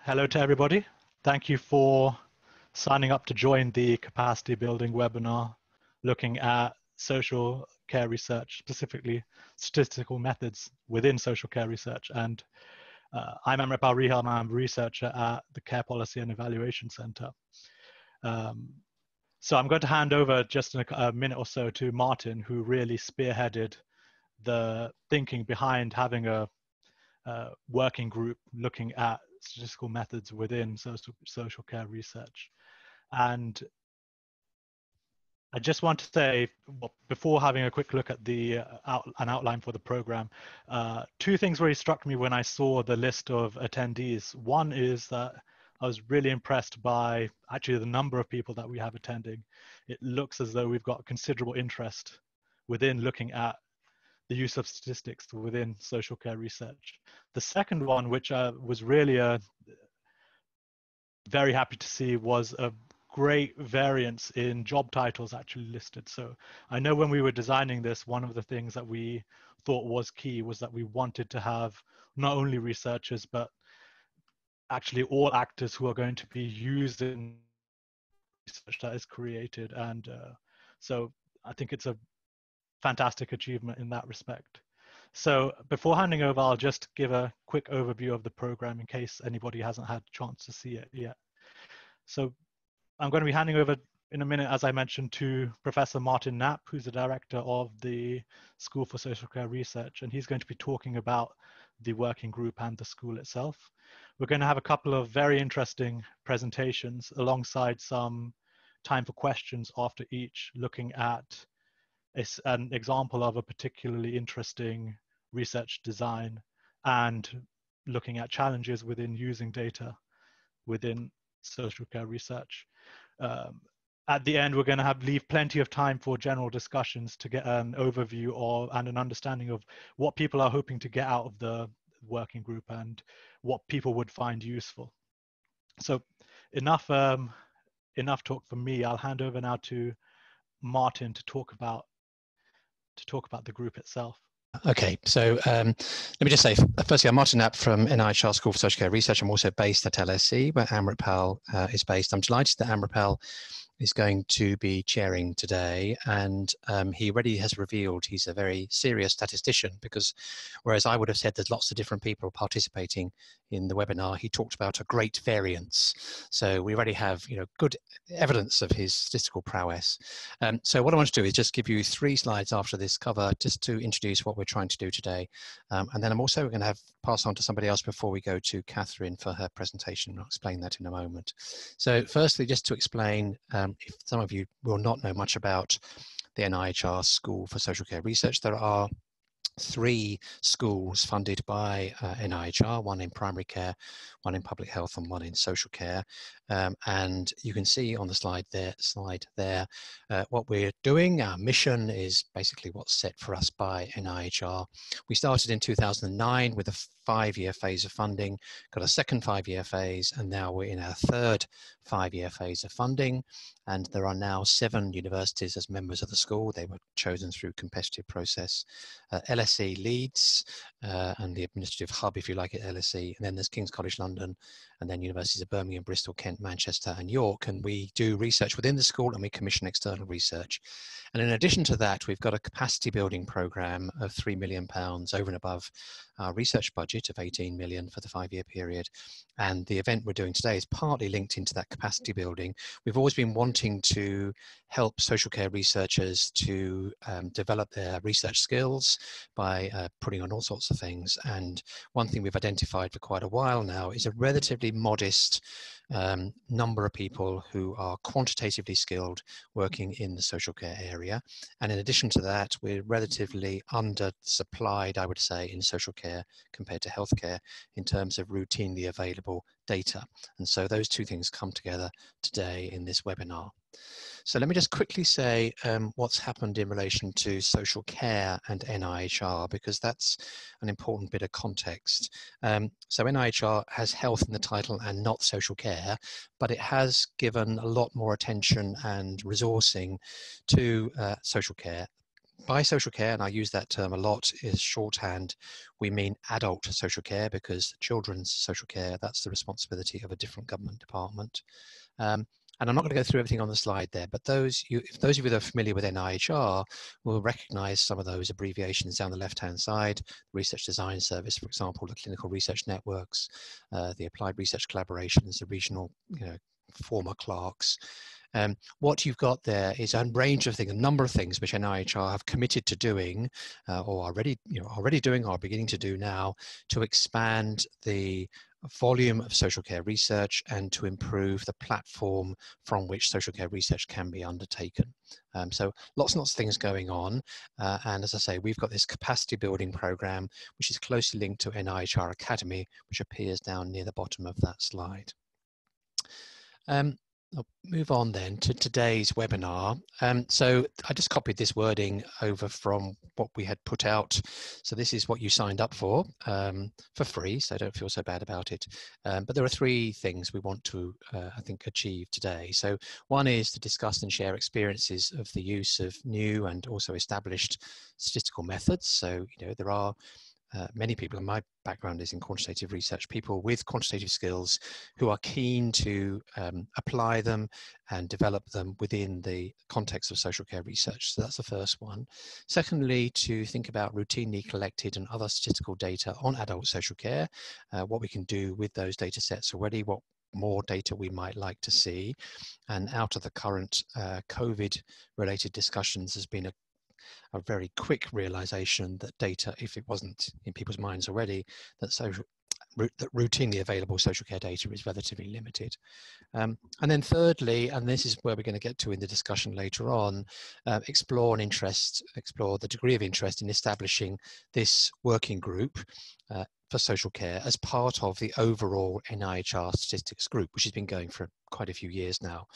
Hello to everybody. Thank you for signing up to join the capacity building webinar looking at social care research, specifically statistical methods within social care research. And I'm Amrit Riham. I'm a researcher at the Care Policy and Evaluation Center. So I'm going to hand over just in a minute or so to Martin, who really spearheaded the thinking behind having a working group looking at statistical methods within social care research. And I just want to say, well, before having a quick look at the an outline for the program, two things really struck me when I saw the list of attendees. One is that I was really impressed by actually the number of people that we have attending. It looks as though we've got considerable interest within looking at the use of statistics within social care research. The second one, which was really very happy to see, was a great variance in job titles actually listed. So I know when we were designing this, one of the things that we thought was key was that we wanted to have not only researchers, but actually all actors who are going to be used in research that is created. And so I think it's a fantastic achievement in that respect. So before handing over, I'll just give a quick overview of the program in case anybody hasn't had a chance to see it yet. So I'm going to be handing over in a minute, as I mentioned, to Professor Martin Knapp, who's the director of the School for Social Care Research, and he's going to be talking about the working group and the school itself. We're going to have a couple of very interesting presentations alongside some time for questions after each, looking at an example of a particularly interesting research design and looking at challenges within using data within social care research. At the end, we're going to leave plenty of time for general discussions to get an overview of and an understanding of what people are hoping to get out of the working group and what people would find useful. So enough talk from me. I'll hand over now to Martin to talk about the group itself. Okay, so let me just say, firstly, I'm Martin Knapp from NIHR School for Social Care Research. I'm also based at LSE, where Amrit is based. I'm delighted that Amrit is going to be chairing today, and he already has revealed he's a very serious statistician, because whereas I would have said there's lots of different people participating in the webinar, he talked about a great variance. So we already have, good evidence of his statistical prowess. So what I want to do is just give you 3 slides after this cover, just to introduce what we're trying to do today. And then I'm also going to pass on to somebody else before we go to Catherine for her presentation. I'll explain that in a moment. So firstly, just to explain, if some of you will not know much about the NIHR School for Social Care Research, there are 3 schools funded by NIHR, one in primary care, one in public health, and one in social care. And you can see on the slide there what we're doing. Our mission is basically what's set for us by NIHR. We started in 2009 with a 5-year phase of funding, got a second 5-year phase, and now we're in our third 5-year phase of funding. And there are now 7 universities as members of the school. They were chosen through competitive process. LSE Leeds and the administrative hub, if you like, at LSE. And then there's King's College London, and then universities of Birmingham, Bristol, Kent, Manchester, and York. And we do research within the school, and we commission external research. And in addition to that, we've got a capacity building program of £3 million over and above our research budget of 18 million for the 5-year period. And the event we're doing today is partly linked into that capacity building. We've always been wanting to help social care researchers to develop their research skills by putting on all sorts of things. And one thing we've identified for quite a while now is a relatively modest number of people who are quantitatively skilled working in the social care area. And in addition to that, we're relatively undersupplied, I would say, in social care compared to healthcare in terms of routinely available data. And so those 2 things come together today in this webinar. So let me just quickly say what's happened in relation to social care and NIHR, because that's an important bit of context. So NIHR has health in the title and not social care, but it has given a lot more attention and resourcing to social care by social care, and I use that term a lot, is shorthand, we mean adult social care, because children's social care, that's the responsibility of a different government department. And I'm not going to go through everything on the slide there, but if those of you that are familiar with NIHR will recognize some of those abbreviations down the left-hand side: Research Design Service, for example, the Clinical Research Networks, the Applied Research Collaborations, the regional, former clerks. What you've got there is a range of things, a number of things which NIHR have committed to doing, or already doing, or beginning to do now, to expand the volume of social care research and to improve the platform from which social care research can be undertaken. So lots and lots of things going on. And as I say, we've got this capacity building program, which is closely linked to NIHR Academy, which appears down near the bottom of that slide. I'll move on then to today's webinar. So I just copied this wording over from what we had put out. So this is what you signed up for free, so don't feel so bad about it. But there are three things we want to, I think, achieve today. So one is to discuss and share experiences of the use of new and also established statistical methods. So, there are many people, and my background is in quantitative research, people with quantitative skills who are keen to apply them and develop them within the context of social care research. So that's the first one. Secondly, to think about routinely collected and other statistical data on adult social care, what we can do with those data sets already, what more data we might like to see. And out of the current COVID-related discussions, there's been a very quick realization that data, if it wasn't in people's minds already, that routinely available social care data is relatively limited. And then thirdly, and this is where we're going to get to in the discussion later on, explore the degree of interest in establishing this working group for social care as part of the overall NIHR Statistics group, which has been going for quite a few years now.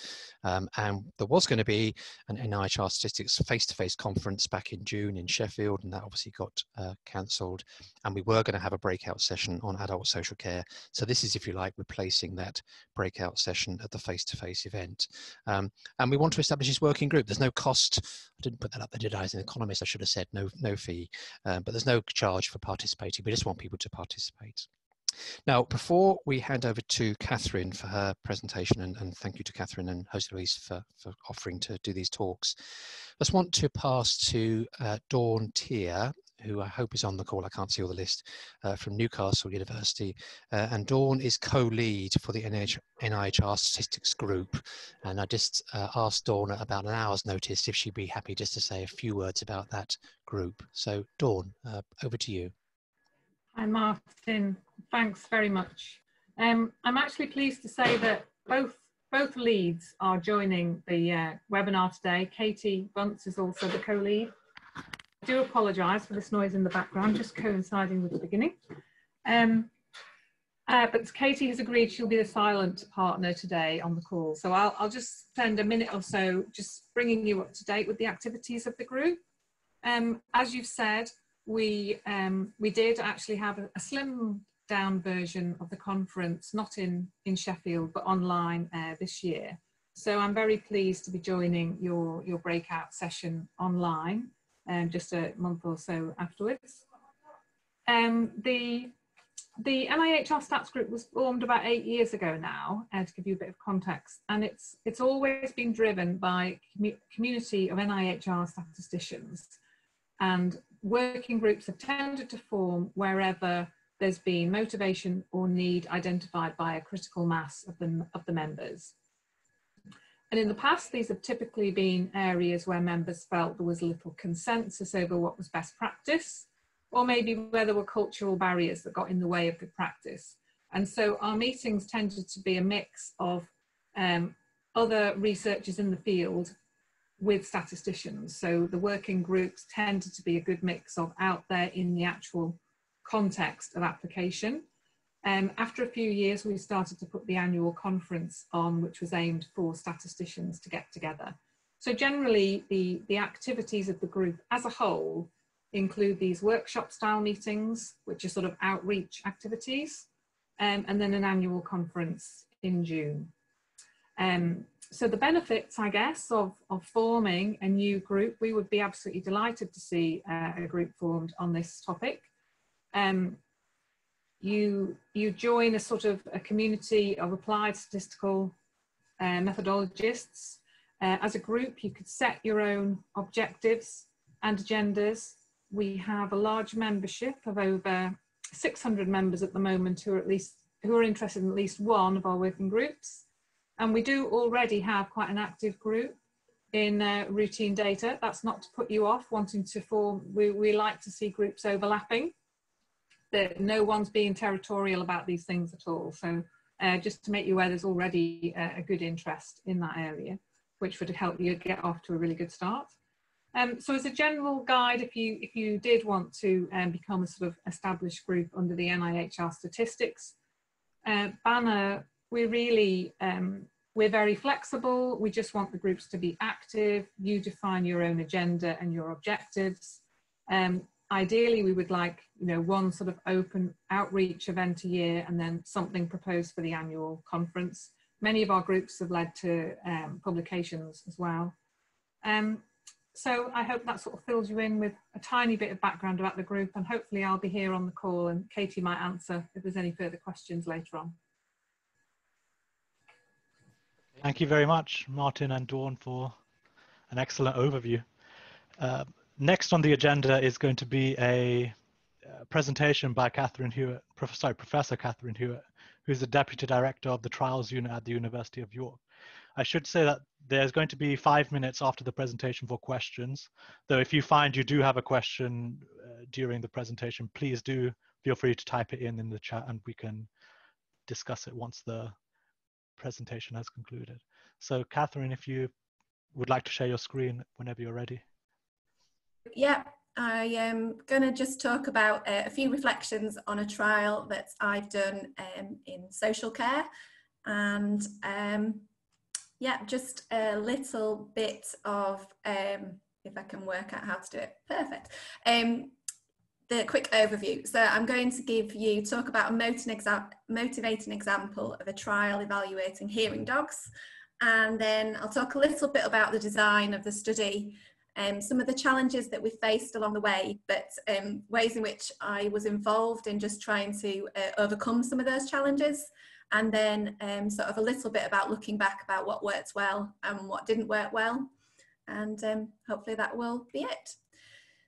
And there was going to be an NIHR Statistics face-to-face conference back in June in Sheffield, and that obviously got cancelled. And we were going to have a breakout session on adult social care. So this is, if you like, replacing that breakout session at the face-to-face event. And we want to establish this working group. There's no cost. I didn't put that up there, did I? As an economist, I should have said no fee, but there's no charge for participating. We just want people to participate. Now, before we hand over to Catherine for her presentation, and thank you to Catherine and Jose Luis for offering to do these talks, I just want to pass to Dawn Tier, who I hope is on the call. I can't see all the list, from Newcastle University. And Dawn is co-lead for the NIHR Statistics group. And I just asked Dawn at about an hour's notice if she'd be happy just to say a few words about that group. So Dawn, over to you. Hi Martin, thanks very much. I'm actually pleased to say that both leads are joining the webinar today. Katie Bunce is also the co-lead. I do apologise for this noise in the background, just coinciding with the beginning. But Katie has agreed she'll be the silent partner today on the call. So I'll just spend a minute or so just bringing you up to date with the activities of the group. As you've said, we did actually have a slimmed down version of the conference, not in Sheffield, but online this year. So I'm very pleased to be joining your breakout session online just a month or so afterwards. The NIHR Stats group was formed about 8 years ago now, to give you a bit of context, and it's always been driven by a community of NIHR statisticians, and working groups have tended to form wherever there's been motivation or need identified by a critical mass of the members. And in the past, these have typically been areas where members felt there was little consensus over what was best practice, or maybe where there were cultural barriers that got in the way of good practice. And so our meetings tended to be a mix of other researchers in the field with statisticians. So the working groups tended to be a good mix of out there in the actual context of application. After a few years, we started to put the annual conference on, which was aimed for statisticians to get together. So generally, the activities of the group as a whole include these workshop style meetings, which are sort of outreach activities, and then an annual conference in June. So the benefits, I guess, of forming a new group, we would be absolutely delighted to see a group formed on this topic. You join a sort of a community of applied statistical methodologists. As a group, you could set your own objectives and agendas. We have a large membership of over 600 members at the moment who are interested in at least one of our working groups. And we do already have quite an active group in routine data. That's not to put you off wanting to form. We like to see groups overlapping, that no one's being territorial about these things at all. So just to make you aware, there's already a good interest in that area, which would help you get off to a really good start. So as a general guide, if you did want to become a sort of established group under the NIHR Statistics banner, we're very flexible. We just want the groups to be active. You define your own agenda and your objectives. Ideally, we would like, one sort of open outreach event a year and then something proposed for the annual conference. Many of our groups have led to publications as well. So I hope that sort of fills you in with a tiny bit of background about the group, and hopefully I'll be here on the call and Katie might answer if there's any further questions later on. Thank you very much, Martin and Dawn, for an excellent overview. Next on the agenda is going to be a presentation by Professor Catherine Hewitt, who's the Deputy Director of the Trials Unit at the University of York. I should say that there's going to be 5 minutes after the presentation for questions, though if you find you do have a question during the presentation, please do feel free to type it in the chat and we can discuss it once the presentation has concluded. So Catherine, if you would like to share your screen whenever you're ready. Yeah, I am going to just talk about a few reflections on a trial that I've done in social care, and yeah, just a little bit of, if I can work out how to do it, perfect. The quick overview. So I'm going to talk about a motivating example of a trial evaluating hearing dogs, and then I'll talk a little bit about the design of the study, some of the challenges that we faced along the way, but ways in which I was involved in just trying to overcome some of those challenges, and then sort of a little bit about looking back about what worked well and what didn't work well, and hopefully that will be it.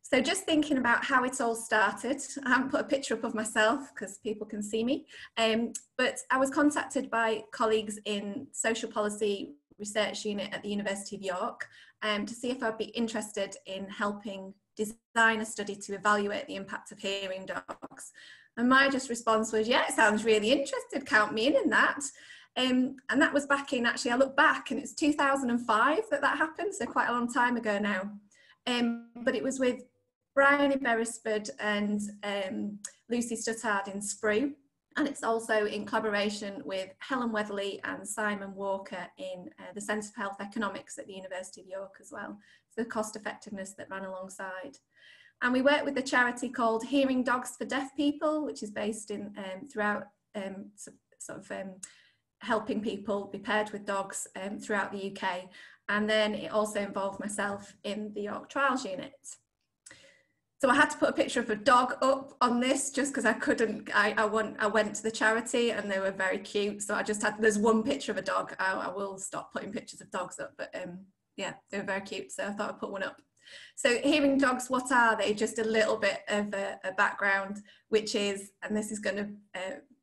So just thinking about how it all started, I haven't put a picture up of myself because people can see me, but I was contacted by colleagues in Social Policy Research Unit at the University of York to see if I'd be interested in helping design a study to evaluate the impact of hearing dogs. And my just response was, yeah, it sounds really interested, count me in that. And that was back in, actually I look back and it's 2005 that happened, so quite a long time ago now. But it was with Bryony Beresford and Lucy Stuttard in Sprue, and it's also in collaboration with Helen Weatherly and Simon Walker in the Centre for Health Economics at the University of York as well. So the cost effectiveness that ran alongside. And we work with a charity called Hearing Dogs for Deaf People, which is based in throughout helping people be paired with dogs throughout the UK. And then it also involved myself in the York Trials Unit. So I had to put a picture of a dog up on this just because I couldn't, I went to the charity and they were very cute. So I just had, there's one picture of a dog. I will stop putting pictures of dogs up, but yeah, they were very cute. So I thought I'd put one up. So hearing dogs, what are they? Just a little bit of a background, which is, and this is going to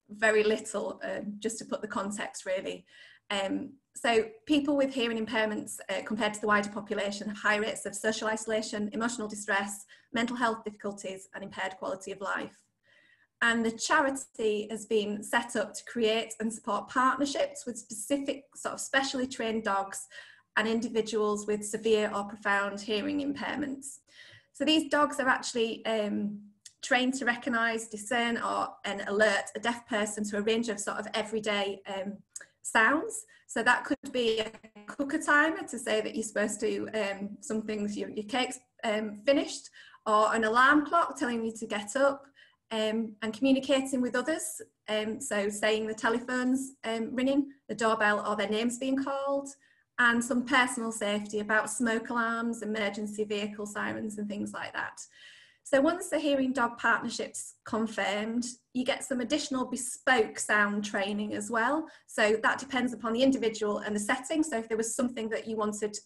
very little, just to put the context really. So people with hearing impairments compared to the wider population have high rates of social isolation, emotional distress, mental health difficulties and impaired quality of life. And the charity has been set up to create and support partnerships with specific sort of specially trained dogs and individuals with severe or profound hearing impairments. So these dogs are actually trained to recognise, discern and alert a deaf person to a range of sort of everyday sounds. So that could be a cooker timer to say that you're supposed to, your cake's finished, or an alarm clock telling you to get up, and communicating with others. So saying the telephone's ringing, the doorbell, or their names being called, and some personal safety about smoke alarms, emergency vehicle sirens and things like that. So once the hearing dog partnership's confirmed, you get some additional bespoke sound training as well. So that depends upon the individual and the setting. So if there was something that you wanted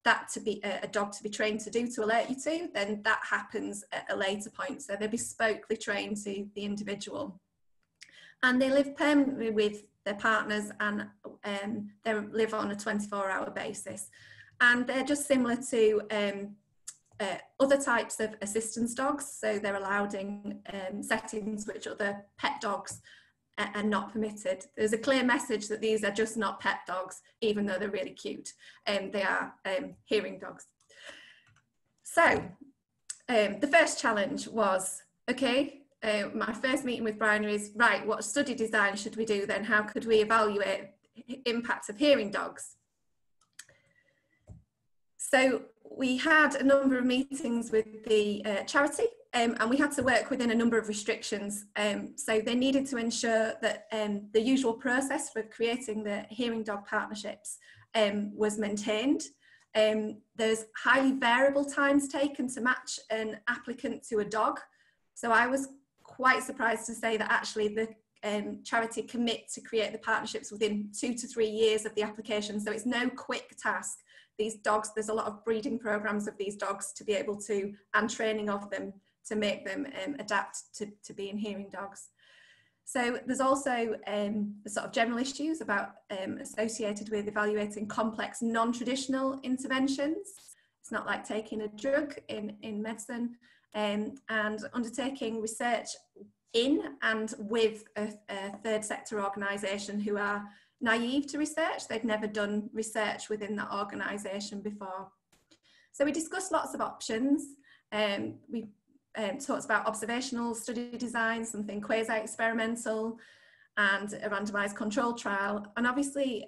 that to be a dog to be trained to do to alert you to, then that happens at a later point. So they're bespokely trained to the individual. And they live permanently with their partners, and they live on a 24-hour basis. And they're just similar to other types of assistance dogs. So they're allowed in settings which other pet dogs are not permitted. There's a clear message that these are just not pet dogs, even though they're really cute. They are hearing dogs. So the first challenge was, okay, my first meeting with Brian is, right, what study design should we do then? How could we evaluate impact of hearing dogs? So we had a number of meetings with the charity, and we had to work within a number of restrictions. So they needed to ensure that the usual process for creating the hearing dog partnerships was maintained. There's highly variable times taken to match an applicant to a dog. So I was quite surprised to say that actually the charity commit to create the partnerships within 2 to 3 years of the application. So it's no quick task. These dogs, there's a lot of breeding programs of these dogs to be able to, and training of them to make them adapt to being hearing dogs. So there's also the sort of general issues about associated with evaluating complex non-traditional interventions. It's not like taking a drug in medicine, and undertaking research in and with a third sector organisation who are naive to research. They've never done research within that organisation before. So we discussed lots of options. We talked about observational study design, something quasi-experimental, and a randomised control trial. And obviously,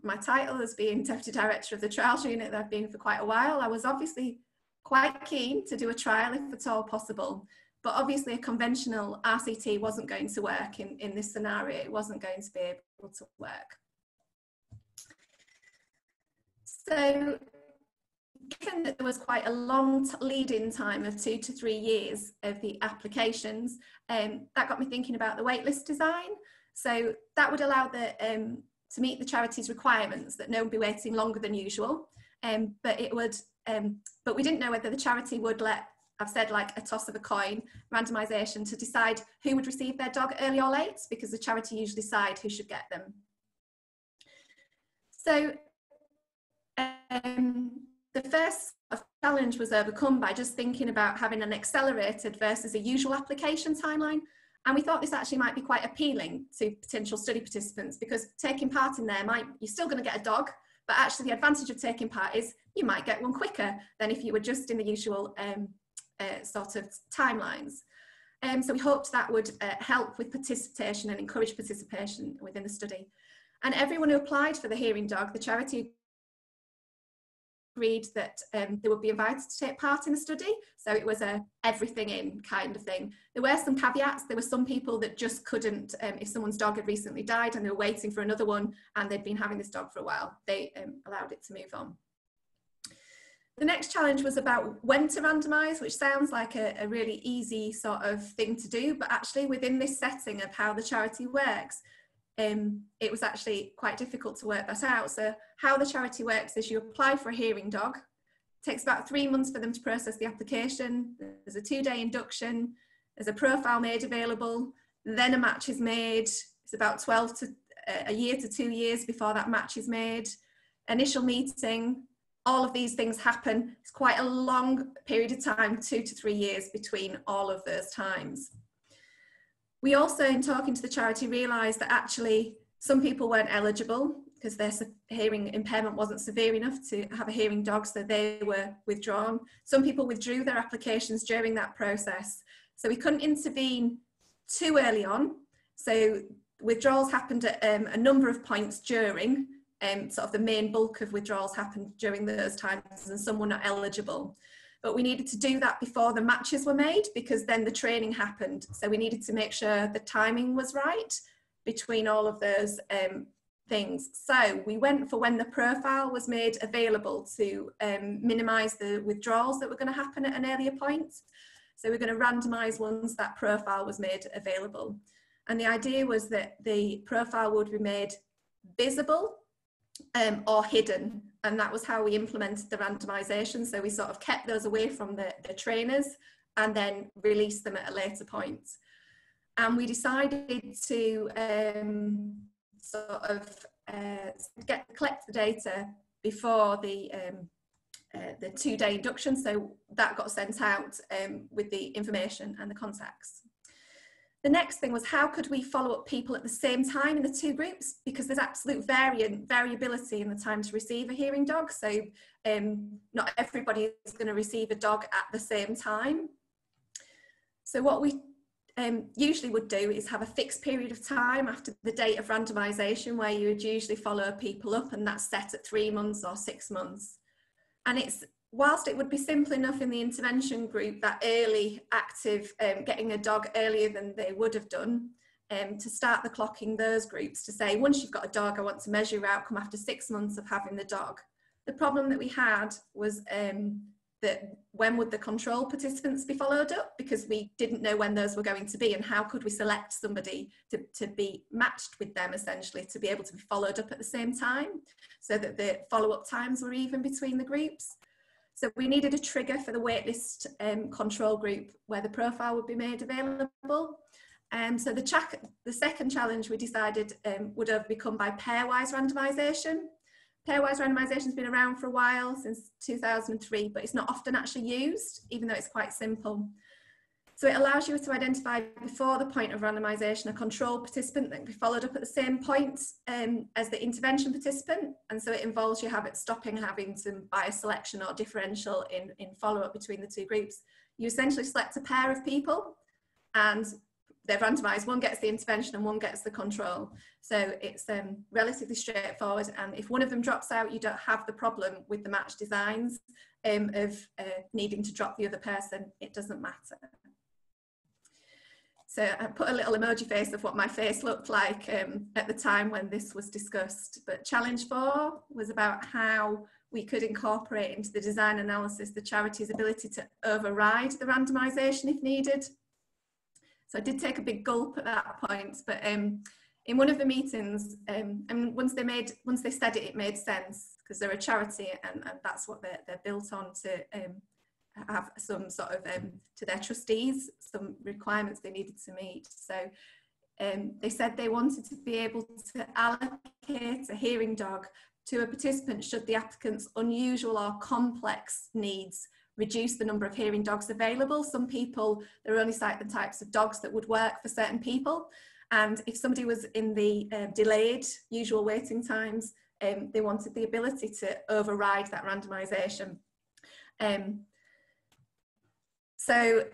my title as being Deputy Director of the Trials Unit that I've been for quite a while, I was obviously quite keen to do a trial if at all possible. But obviously a conventional RCT wasn't going to work in this scenario. It wasn't going to be able to work. So given that there was quite a long lead-in time of 2 to 3 years of the applications, that got me thinking about the waitlist design. So that would allow to meet the charity's requirements that no one be waiting longer than usual. But we didn't know whether the charity would let, I've said, like a toss of a coin, randomisation, to decide who would receive their dog early or late, because the charity usually decide who should get them. So the first challenge was overcome by just thinking about having an accelerated versus a usual application timeline. And we thought this actually might be quite appealing to potential study participants, because taking part in there you're still going to get a dog, but actually the advantage of taking part is you might get one quicker than if you were just in the usual sort of timelines. So we hoped that would help with participation and encourage participation within the study. And everyone who applied for the hearing dog, the charity agreed that they would be invited to take part in the study. So it was a everything in kind of thing. There were some caveats. There were some people that just couldn't, if someone's dog had recently died and they were waiting for another one and they'd been having this dog for a while, they allowed it to move on. The next challenge was about when to randomise, which sounds like a really easy sort of thing to do, but actually within this setting of how the charity works, it was actually quite difficult to work that out. So how the charity works is you apply for a hearing dog. It takes about 3 months for them to process the application. There's a 2-day induction. There's a profile made available. Then a match is made. It's about a year to 2 years before that match is made. Initial meeting. All of these things happen. It's quite a long period of time, 2 to 3 years between all of those times. We also, in talking to the charity, realised that actually some people weren't eligible because their hearing impairment wasn't severe enough to have a hearing dog, so they were withdrawn. Some people withdrew their applications during that process. So we couldn't intervene too early on. So withdrawals happened at a number of points during, sort of the main bulk of withdrawals happened during those times, and some were not eligible. but we needed to do that before the matches were made, because then the training happened. So we needed to make sure the timing was right between all of those things. So we went for when the profile was made available to minimise the withdrawals that were going to happen at an earlier point. So we're going to randomise once that profile was made available. And the idea was that the profile would be made visible or hidden. And that was how we implemented the randomisation. So we sort of kept those away from the trainers and then released them at a later point. And we decided to collect the data before the 2-day induction, so that got sent out with the information and the contacts. The next thing was, how could we follow up people at the same time in the 2 groups, because there's absolute variability in the time to receive a hearing dog, so not everybody is going to receive a dog at the same time. So what we usually would do is have a fixed period of time after the date of randomisation where you would usually follow people up, and that's set at 3 months or 6 months. And it's, whilst it would be simple enough in the intervention group, that early active, getting a dog earlier than they would have done, to start the clocking those groups to say, once you've got a dog, I want to measure your outcome after 6 months of having the dog. The problem that we had was that when would the control participants be followed up, because we didn't know when those were going to be, and how could we select somebody to be matched with them, essentially, to be able to be followed up at the same time, so that the follow-up times were even between the groups. So we needed a trigger for the waitlist control group where the profile would be made available. So the second challenge we decided would have become by pairwise randomisation. Pairwise randomisation has been around for a while, since 2003, but it's not often actually used, even though it's quite simple. So it allows you to identify before the point of randomisation a control participant that can be followed up at the same point as the intervention participant, and so it involves you stopping having to bias selection or differential in follow-up between the 2 groups. You essentially select a pair of people and they're randomised, one gets the intervention and one gets the control. So it's relatively straightforward, and if one of them drops out, you don't have the problem with the match designs of needing to drop the other person. It doesn't matter. So I put a little emoji face of what my face looked like at the time when this was discussed. But challenge 4 was about how we could incorporate into the design analysis the charity's ability to override the randomisation if needed. So I did take a big gulp at that point, but in one of the meetings, and once they said it, it made sense, because they're a charity and that's what they're built on, to have some sort of, to their trustees, some requirements they needed to meet. So they said they wanted to be able to allocate a hearing dog to a participant should the applicant's unusual or complex needs reduce the number of hearing dogs available. Some people, there are only certain types of dogs that would work for certain people. And if somebody was in the delayed usual waiting times, they wanted the ability to override that randomisation. So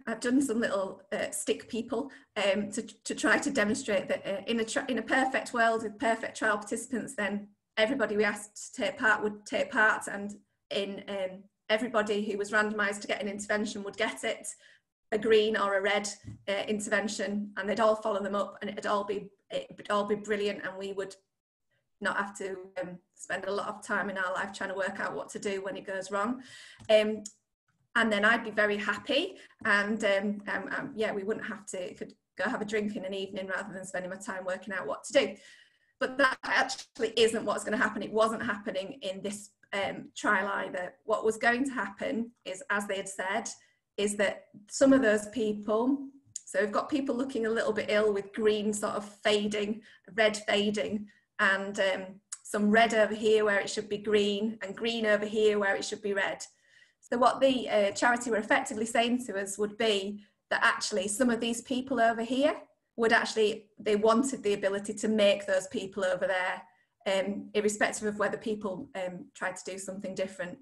I've done some little stick people to try to demonstrate that in a perfect world with perfect trial participants, then everybody we asked to take part would take part, and in everybody who was randomised to get an intervention would get it, a green or a red intervention, and they'd all follow them up, and it'd all be brilliant, and we would not have to spend a lot of time in our life trying to work out what to do when it goes wrong. And then I'd be very happy, and yeah, we wouldn't have to, could go have a drink in an evening rather than spending my time working out what to do. But that actually isn't what's going to happen. It wasn't happening in this trial either. What was going to happen is, as they had said, is that some of those people, so we've got people looking a little bit ill with green sort of fading, red fading, and some red over here where it should be green, and green over here where it should be red. So what the charity were effectively saying to us would be that actually some of these people over here would actually, they wanted the ability to make those people over there, irrespective of whether people tried to do something different.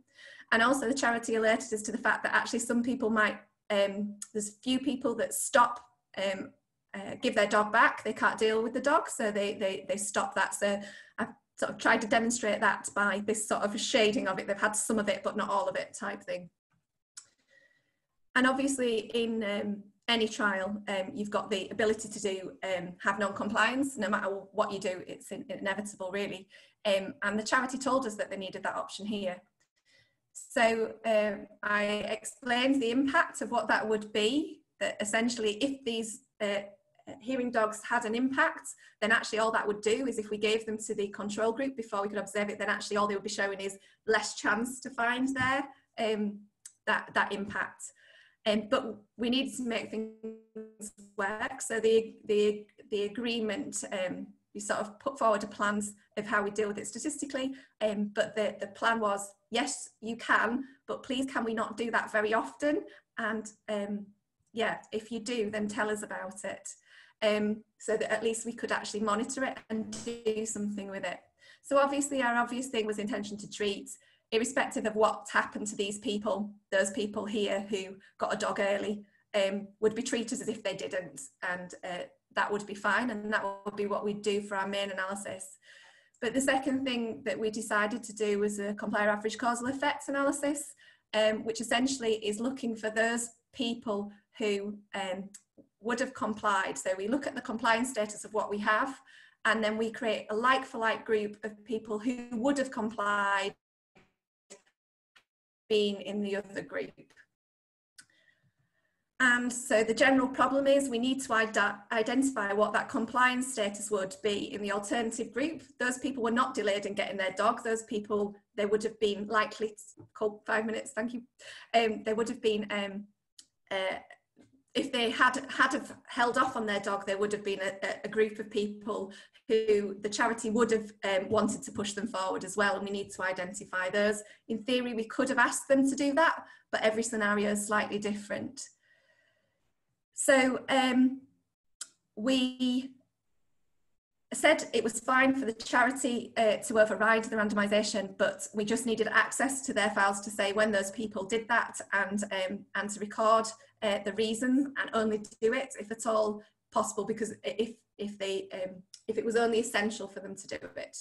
And also the charity alerted us to the fact that actually some people might, there's a few people that stop, give their dog back, they can't deal with the dog, so they stop that. So I've sort of tried to demonstrate that by this sort of shading of it. They've had some of it, but not all of it type thing. And obviously in any trial, you've got the ability to do have non-compliance. No matter what you do, it's inevitable, really. And the charity told us that they needed that option here. So I explained the impact of what that would be, that essentially if these hearing dogs had an impact, then actually all that would do is, if we gave them to the control group before we could observe it, then actually all they would be showing is less chance to find there that impact. But we needed to make things work. So the agreement, we sort of put forward a plans of how we deal with it statistically. But the plan was, yes, you can, but please can we not do that very often? And yeah, if you do, then tell us about it. So that at least we could actually monitor it and do something with it. So obviously our obvious thing was intention to treat, irrespective of what's happened to these people. Those people here who got a dog early would be treated as if they didn't, and that would be fine, and that would be what we'd do for our main analysis. But the second thing that we decided to do was a complier average causal effects analysis, which essentially is looking for those people who would have complied. So we look at the compliance status of what we have, and then we create a like-for-like group of people who would have complied being in the other group. And so the general problem is we need to identify what that compliance status would be in the alternative group. Those people were not delayed in getting their dog. Those people, they would have been likely, 5 minutes, thank you. They would have been, if they had held off on their dog, there would have been a group of people who the charity would have wanted to push them forward as well, and we need to identify those. In theory, we could have asked them to do that, but every scenario is slightly different. So we said it was fine for the charity to override the randomisation, but we just needed access to their files to say when those people did that, and to record the reason, and only do it if at all possible, because if it was only essential for them to do it.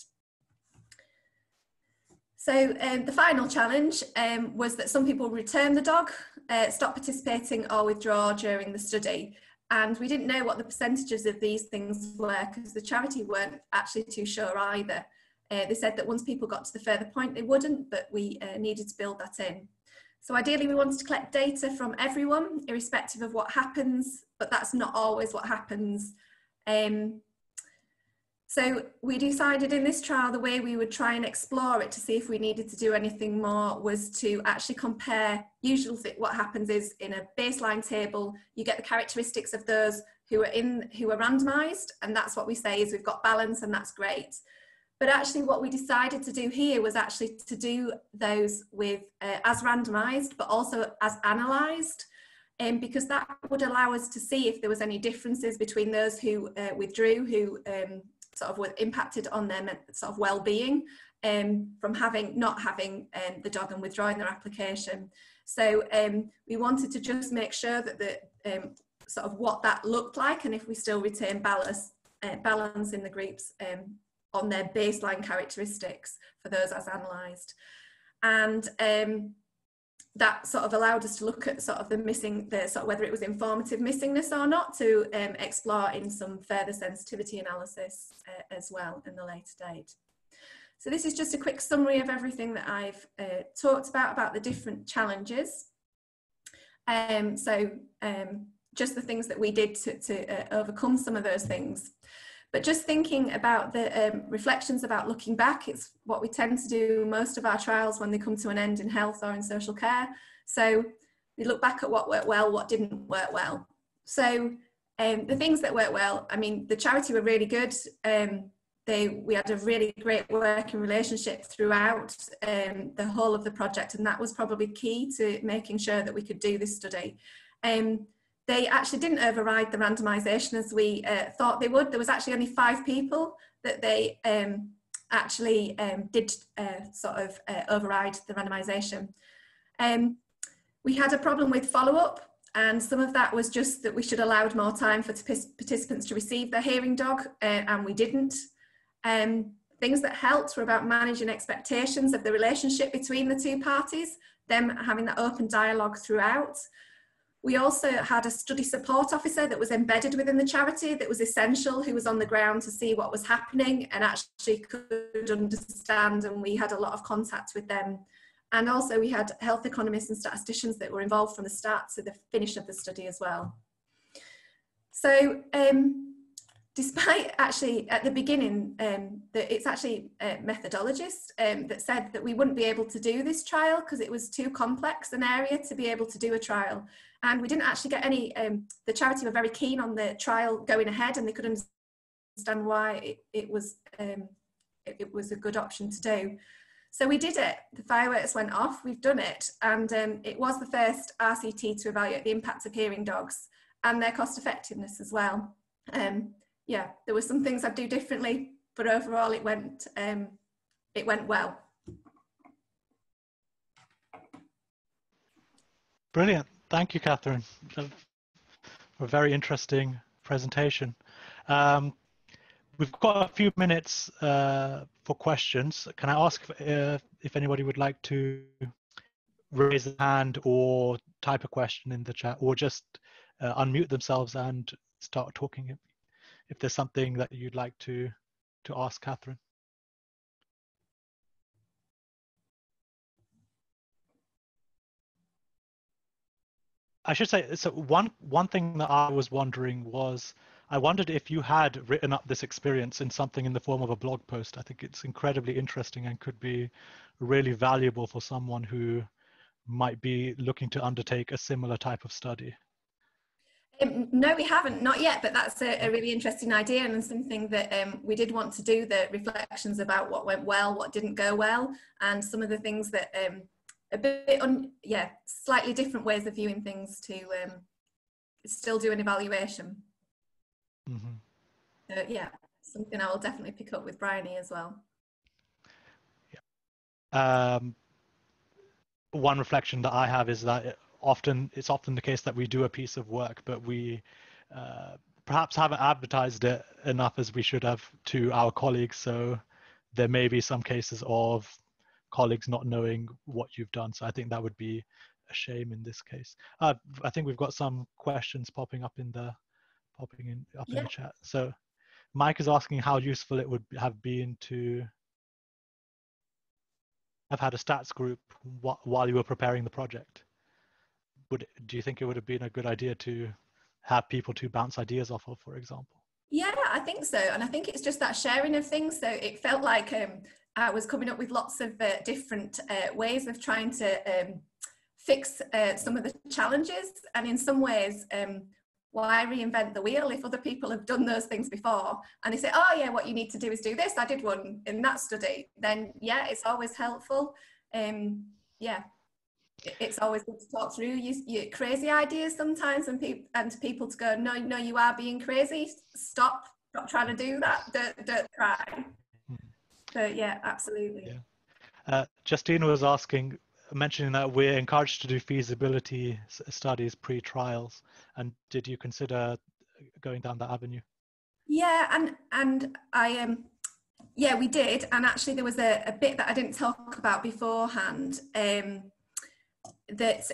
So the final challenge was that some people return the dog, stop participating or withdraw during the study. And we didn't know what the percentages of these things were, because the charity weren't actually too sure either. They said that once people got to the further point, they wouldn't, but we needed to build that in. So ideally, we wanted to collect data from everyone, irrespective of what happens, but that's not always what happens. So we decided in this trial, the way we would try and explore it to see if we needed to do anything more was to actually compare. Usually what happens is, in a baseline table, you get the characteristics of those who are randomized, and that's what we say is we've got balance, and that's great. But actually what we decided to do here was actually to do those with as randomized, but also as analyzed, because that would allow us to see if there was any differences between those who withdrew, who sort of were impacted on their sort of well-being from not having the dog and withdrawing their application. So we wanted to just make sure that the sort of what that looked like, and if we still retain balance in the groups on their baseline characteristics for those as analysed. And that sort of allowed us to look at sort of whether it was informative missingness or not, to explore in some further sensitivity analysis as well in the later date. So this is just a quick summary of everything that I've talked about the different challenges. Just the things that we did to overcome some of those things. But just thinking about the reflections about looking back, it's what we tend to do most of our trials when they come to an end in health or in social care. So we look back at what worked well, what didn't work well. So the things that worked well, I mean, the charity were really good. We had a really great working relationship throughout the whole of the project, and that was probably key to making sure that we could do this study. They actually didn't override the randomisation as we thought they would. There was actually only 5 people that they actually did sort of override the randomisation. We had a problem with follow-up, and some of that was just that we should have allowed more time for participants to receive their hearing dog, and we didn't. Things that helped were about managing expectations of the relationship between the two parties, them having that open dialogue throughout. We also had a study support officer that was embedded within the charity that was essential, who was on the ground to see what was happening and actually could understand, and we had a lot of contact with them. And also we had health economists and statisticians that were involved from the start to the finish of the study as well. So despite actually at the beginning, that it's actually a methodologist that said that we wouldn't be able to do this trial because it was too complex an area to be able to do a trial. And we didn't actually get any, the charity were very keen on the trial going ahead, and they could understand why it was a good option to do. So we did it, the fireworks went off, we've done it. And it was the first RCT to evaluate the impact of hearing dogs and their cost effectiveness as well. Yeah, there were some things I'd do differently, but overall it went well. Brilliant. Thank you, Catherine, for a very interesting presentation. We've got a few minutes for questions. Can I ask if anybody would like to raise a hand or type a question in the chat, or just unmute themselves and start talking if there's something that you'd like to ask Catherine? I should say, so one thing that I was wondering was, I wondered if you had written up this experience in something in the form of a blog post. I think it's incredibly interesting and could be really valuable for someone who might be looking to undertake a similar type of study. No, we haven't, not yet, but that's a really interesting idea and something that we did want to do, the reflections about what went well, what didn't go well, and some of the things that a bit slightly different ways of viewing things to still do an evaluation. Mm-hmm. Yeah, something I will definitely pick up with Bryony as well. Yeah. One reflection that I have is that it's often the case that we do a piece of work, but we perhaps haven't advertised it enough as we should have to our colleagues. So there may be some cases of colleagues not knowing what you've done. So I think that would be a shame in this case. I think we've got some questions popping up in the chat. So Mike is asking how useful it would have been to have had a stats group while you were preparing the project. Do you think it would have been a good idea to have people to bounce ideas off of, for example? Yeah, I think so. And I think it's just that sharing of things. So it felt like I was coming up with lots of different ways of trying to fix some of the challenges. And in some ways, why reinvent the wheel if other people have done those things before? And they say, oh yeah, what you need to do is do this. I did one in that study. Then yeah, it's always helpful. Yeah. It's always good to talk through your crazy ideas sometimes, and people to go, no, you are being crazy. Stop trying to do that. Don't try. So yeah, absolutely. Yeah. Justina was mentioning that we're encouraged to do feasibility studies pre-trials, and did you consider going down that avenue? Yeah, and I yeah, we did, and actually there was a bit that I didn't talk about beforehand. That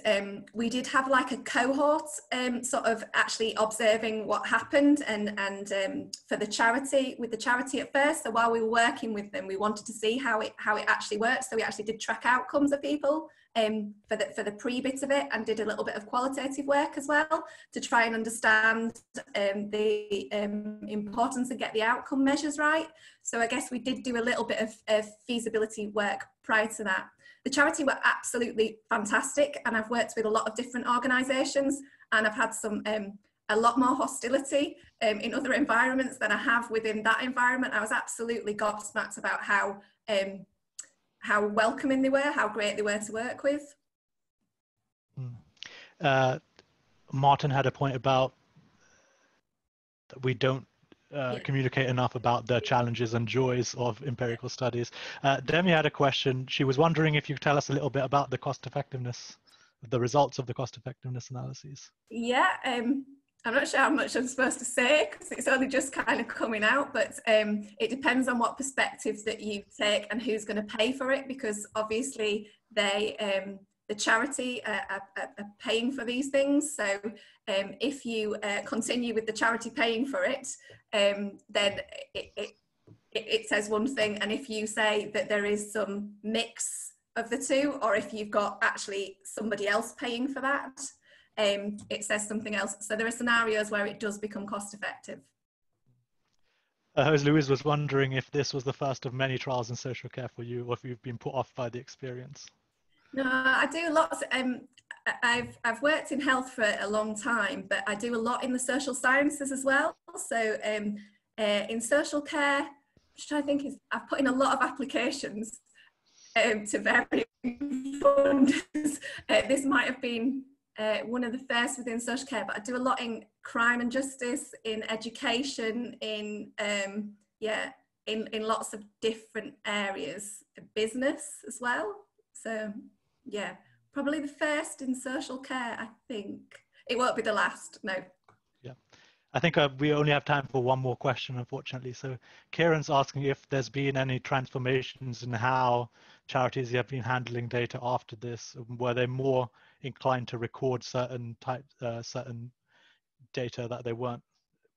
we did have like a cohort sort of actually observing what happened and for the charity, with the charity at first. So while we were working with them, we wanted to see how it actually works. So we actually did track outcomes of people for the pre-bit of it, and did a little bit of qualitative work as well to try and understand the importance and get the outcome measures right. So I guess we did do a little bit of feasibility work prior to that. The charity were absolutely fantastic, and I've worked with a lot of different organisations, and I've had a lot more hostility in other environments than I have within that environment. I was absolutely gobsmacked about how welcoming they were, how great they were to work with. Martin had a point about that we don't communicate enough about the challenges and joys of empirical studies. Demi had a question. She was wondering if you could tell us a little bit about the cost effectiveness, the results of the cost effectiveness analyses. Yeah, I'm not sure how much I'm supposed to say because it's only just kind of coming out, but it depends on what perspectives that you take and who's going to pay for it, because obviously they the charity are paying for these things. So if you continue with the charity paying for it, then it says one thing. And if you say that there is some mix of the two, or if you've got actually somebody else paying for that, it says something else. So there are scenarios where it does become cost effective. Jose Luis was wondering if this was the first of many trials in social care for you, or if you've been put off by the experience. No, I do lots. I've worked in health for a long time, but I do a lot in the social sciences as well. So in social care, which I think is, I've put in a lot of applications to varying funders. This might have been one of the first within social care, but I do a lot in crime and justice, in education, in lots of different areas, business as well. So yeah, probably the first in social care, I think. It won't be the last, no. Yeah, I think we only have time for one more question, unfortunately. So Kieran's asking if there's been any transformations in how charities have been handling data after this. Were they more inclined to record certain data that they weren't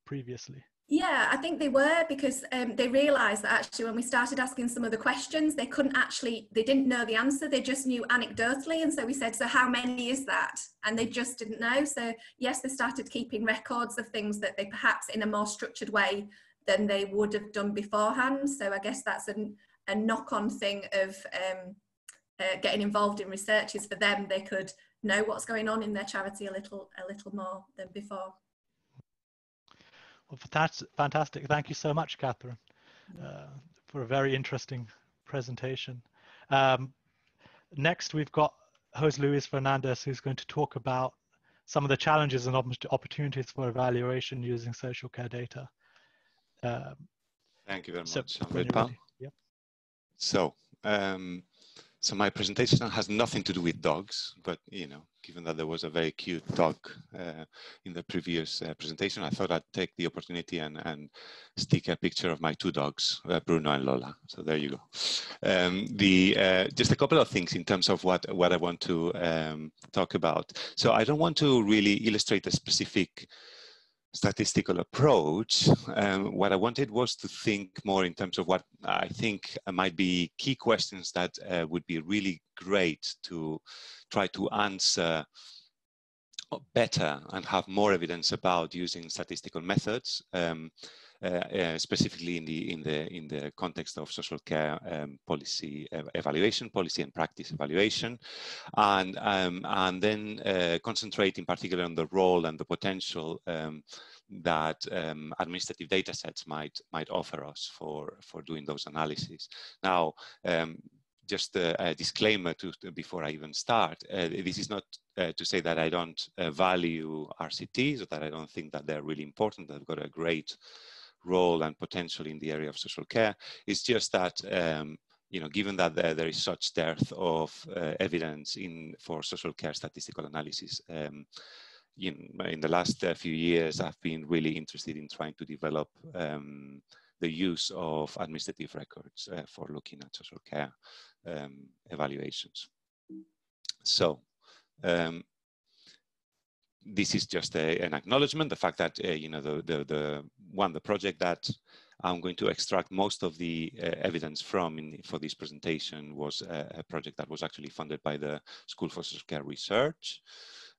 previously? Yeah, I think they were, because they realised that actually when we started asking some of the questions, they didn't know the answer, they just knew anecdotally. And so we said, so how many is that? And they just didn't know. So yes, they started keeping records of things that they perhaps in a more structured way than they would have done beforehand. So I guess that's a knock-on thing of getting involved in research, is for them, they could know what's going on in their charity a little more than before. Well, that's fantastic. Thank you so much, Catherine, for a very interesting presentation. Next, we've got Jose Luis Fernandez, who's going to talk about some of the challenges and opportunities for evaluation using social care data. Thank you very So much, Amrit. Yep. So my presentation has nothing to do with dogs, but given that there was a very cute dog in the previous presentation, I thought I'd take the opportunity and stick a picture of my two dogs, Bruno and Lola. So there you go. Just a couple of things in terms of what I want to talk about. So I don't want to really illustrate a specific statistical approach. What I wanted was to think more in terms of what I think might be key questions that would be really great to try to answer better and have more evidence about using statistical methods, specifically in the context of social care policy evaluation, policy and practice evaluation, and then concentrate in particular on the role and the potential that administrative data sets might offer us for doing those analyses. Now, just a disclaimer before I even start, this is not to say that I don't value RCTs, or that I don't think that they're really important. They've got a great role and potential in the area of social care. It's just that given that there is such dearth of evidence for social care statistical analysis, in the last few years, I've been really interested in trying to develop the use of administrative records for looking at social care evaluations. So this is just an acknowledgement, the fact that the project that I'm going to extract most of the evidence from for this presentation was a project that was actually funded by the School for Social Care Research.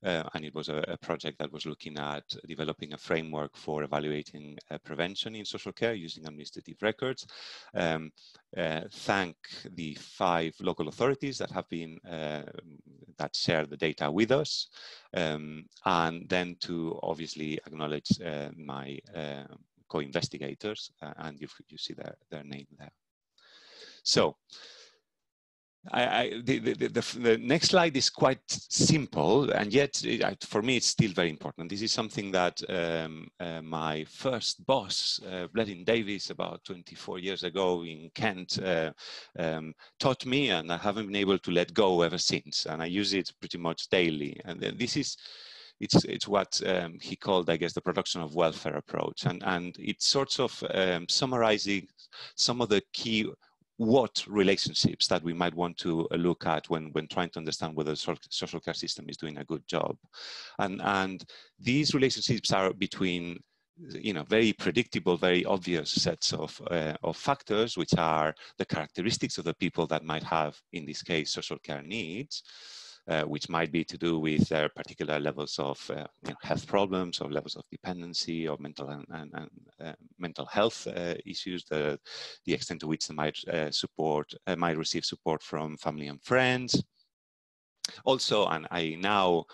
And it was a project that was looking at developing a framework for evaluating prevention in social care using administrative records. Thank the 5 local authorities that have been that share the data with us, and then to obviously acknowledge my co-investigators, and you see their name there. So. The next slide is quite simple, and yet for me it's still very important. This is something that my first boss, Bledin Davis, about 24 years ago in Kent, taught me, and I haven't been able to let go ever since. And I use it pretty much daily. And this is it's what he called, I guess, the production of welfare approach, and it's sort of summarizing some of the key what relationships that we might want to look at when trying to understand whether the social care system is doing a good job. And these relationships are between, you know, very predictable, very obvious sets of factors, which are the characteristics of the people that might have, in this case, social care needs, which might be to do with their particular levels of you know, health problems, or levels of dependency, or mental and mental health issues, the extent to which they might might receive support from family and friends. Also, and I now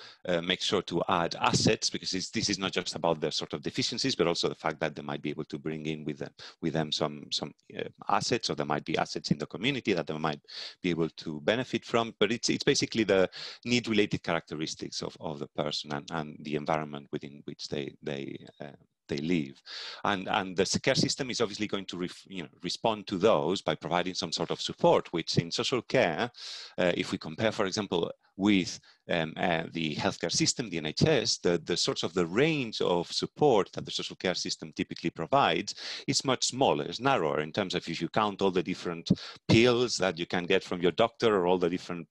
make sure to add assets, because this is not just about the sort of deficiencies, but also the fact that they might be able to bring in with them some assets, or there might be assets in the community that they might be able to benefit from. But it's basically the need-related characteristics of the person and the environment within which they live, and the care system is obviously going to respond to those by providing some sort of support, which in social care, if we compare, for example, with the healthcare system, the NHS, the sorts of the range of support that the social care system typically provides is much smaller, it's narrower in terms of if you count all the different pills that you can get from your doctor, or all the different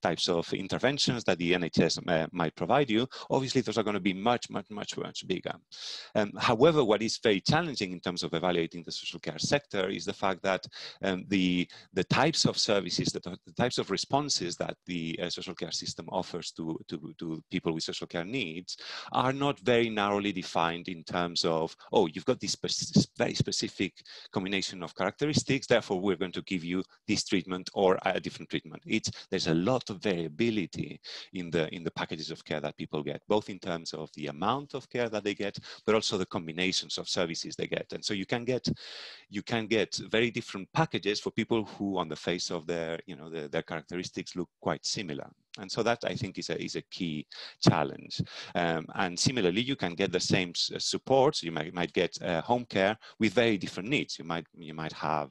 types of interventions that the NHS might provide you. Obviously, those are going to be much bigger. However, what is very challenging in terms of evaluating the social care sector is the fact that the types of services, the types of responses that the social care system offers to people with social care needs are not very narrowly defined in terms of, oh, you've got this very specific combination of characteristics, therefore we're going to give you this treatment or a different treatment. There's a lot of variability in the packages of care that people get, both in terms of the amount of care that they get, but also the combinations of services they get. And so you can get very different packages for people who, on the face of their characteristics, look quite similar. And so that, I think, is a key challenge. And similarly, you can get the same support. So you might get home care with very different needs. You might have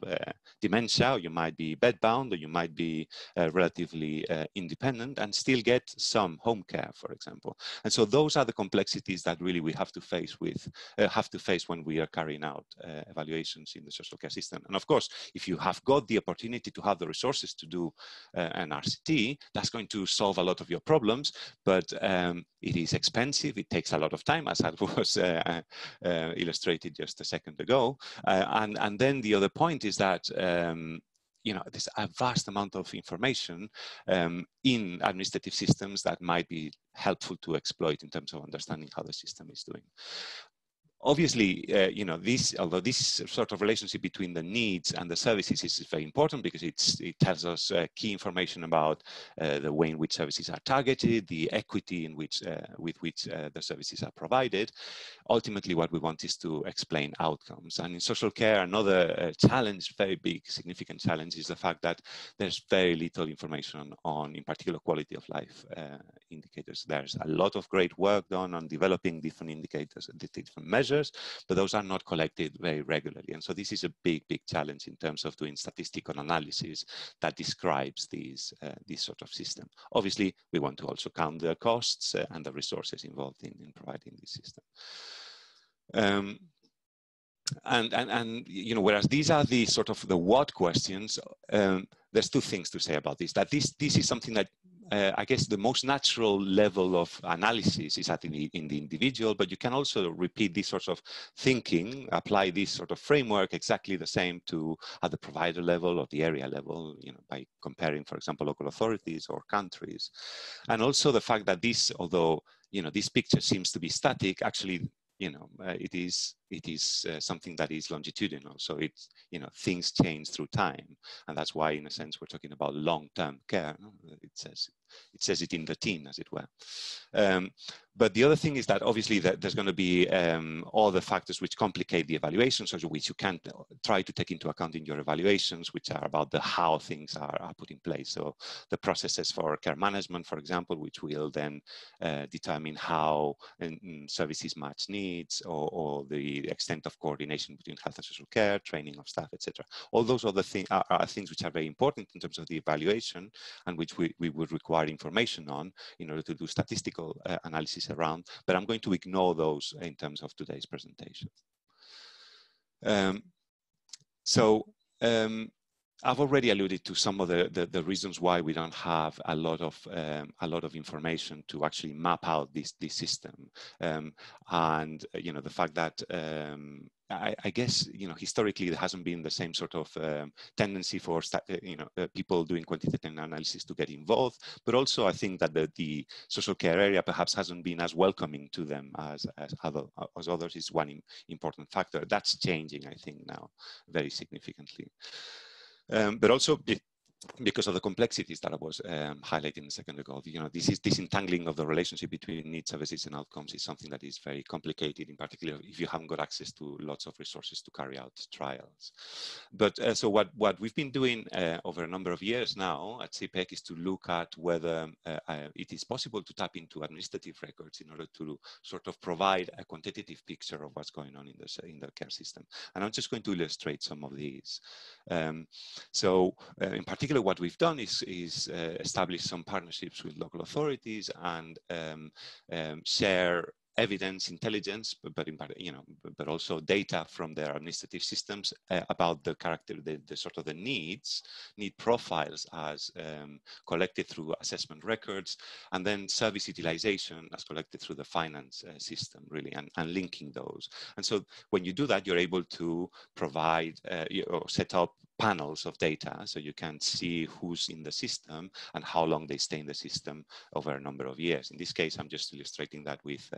dementia, or you might be bedbound, or you might be relatively independent, and still get some home care, for example. And so those are the complexities that really we have to face when we are carrying out evaluations in the social care system. And of course, if you have got the opportunity to have the resources to do an RCT, that's going to solve a lot of your problems, but it is expensive, it takes a lot of time, as I was illustrated just a second ago. And then the other point is that there's a vast amount of information in administrative systems that might be helpful to exploit in terms of understanding how the system is doing. Obviously, although this sort of relationship between the needs and the services is very important, because it tells us key information about the way in which services are targeted, the equity in which with which the services are provided. Ultimately, what we want is to explain outcomes. And in social care, another challenge, very big, significant challenge, is the fact that there's very little information on, in particular, quality of life indicators. There's a lot of great work done on developing different indicators, different measures, but those are not collected very regularly. And so this is a big challenge in terms of doing statistical analysis that describes this sort of system. Obviously, we want to also count the costs and the resources involved in providing this system. Whereas these are the sort of the what questions, there's two things to say about this. That this is something that I guess the most natural level of analysis is in the individual, but you can also repeat this sort of thinking, apply this sort of framework exactly the same at the provider level or the area level, by comparing, for example, local authorities or countries. And also the fact that this, although, this picture seems to be static, actually, it is something that is longitudinal. So it's, things change through time. And that's why, in a sense, we're talking about long-term care. It says it in the tin, as it were. But the other thing is that obviously there's going to be all the factors which complicate the evaluations, which you can try to take into account in your evaluations, which are about the how things are put in place. So the processes for care management, for example, which will then determine how services match needs, or the extent of coordination between health and social care, training of staff, etc. All those other things are things which are very important in terms of the evaluation, and which we would require information on in order to do statistical analysis around, but I'm going to ignore those in terms of today's presentation. I've already alluded to some of the reasons why we don't have a lot of information to actually map out this system, and the fact that I guess historically there hasn't been the same sort of tendency for people doing quantitative analysis to get involved, but also I think that the social care area perhaps hasn't been as welcoming to them as others is one important factor. That's changing, I think, now very significantly. But also because of the complexities that I was highlighting a second ago, this disentangling of the relationship between needs, services, and outcomes is something that is very complicated, in particular if you haven't got access to lots of resources to carry out trials. But so what we've been doing over a number of years now at CPEC is to look at whether it is possible to tap into administrative records in order to sort of provide a quantitative picture of what's going on in the care system. And I'm just going to illustrate some of these. In particular, what we've done is establish some partnerships with local authorities and share evidence, intelligence, but also data from their administrative systems about the character, the sort of the need profiles as collected through assessment records, and then service utilization as collected through the finance system, really, and linking those. And so when you do that, you're able to provide or set up panels of data, so you can see who's in the system and how long they stay in the system over a number of years. In this case, I'm just illustrating that with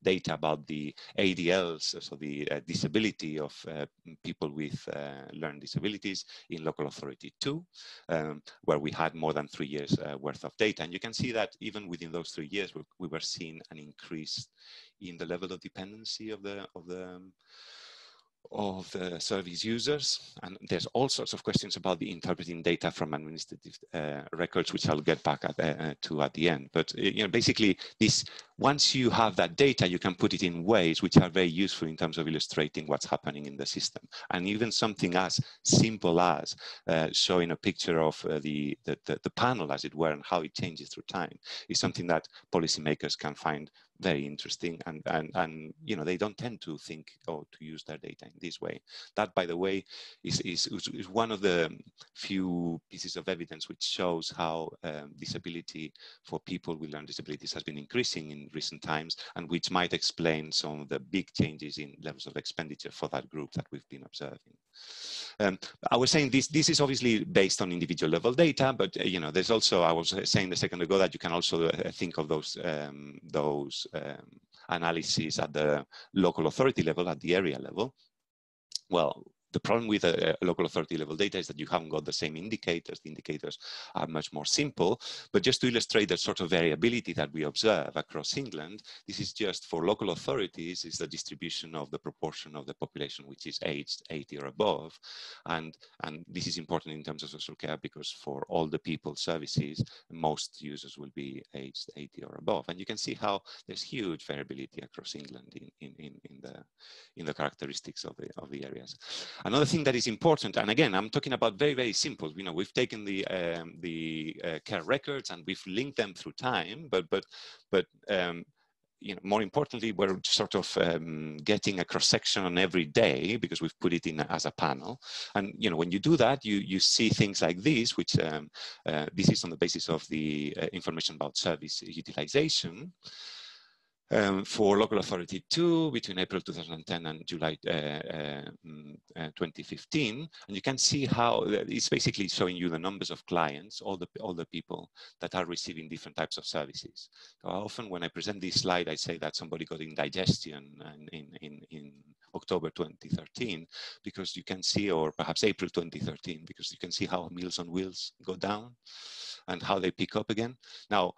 data about the ADLs, so the disability of people with learning disabilities in local authority 2, where we had more than 3 years worth of data. And you can see that even within those 3 years, we were seeing an increase in the level of dependency of the service users. And there's all sorts of questions about the interpreting data from administrative records, which I'll get back to at the end. But basically, once you have that data, you can put it in ways which are very useful in terms of illustrating what's happening in the system. And even something as simple as showing a picture of the panel, as it were, and how it changes through time is something that policymakers can find very interesting, and they don't tend to think or to use their data in this way. That, by the way, is one of the few pieces of evidence which shows how disability for people with learning disabilities has been increasing in recent times, and which might explain some of the big changes in levels of expenditure for that group that we've been observing. I was saying this is obviously based on individual level data, but there's also, I was saying a second ago that you can also think of those analyses at the local authority level, at the area level. Well, the problem with local authority level data is that you haven't got the same indicators. The indicators are much more simple, but just to illustrate the sort of variability that we observe across England, this is just for local authorities, is the distribution of the proportion of the population which is aged 80 or above. And this is important in terms of social care because for all the people services, most users will be aged 80 or above. And you can see how there's huge variability across England in the characteristics of the areas. Another thing that is important, and again, I'm talking about very, very simple. We've taken the care records and we've linked them through time, but more importantly, we're sort of getting a cross-section on every day because we've put it in as a panel. And when you do that, you see things like this, which this is on the basis of the information about service utilization. For local authority 2 between April 2010 and July 2015, and you can see how it's basically showing you the numbers of clients, all the people that are receiving different types of services. So often when I present this slide, I say that somebody got indigestion in October 2013, because you can see, or perhaps April 2013, because you can see how Meals on Wheels go down and how they pick up again. Now,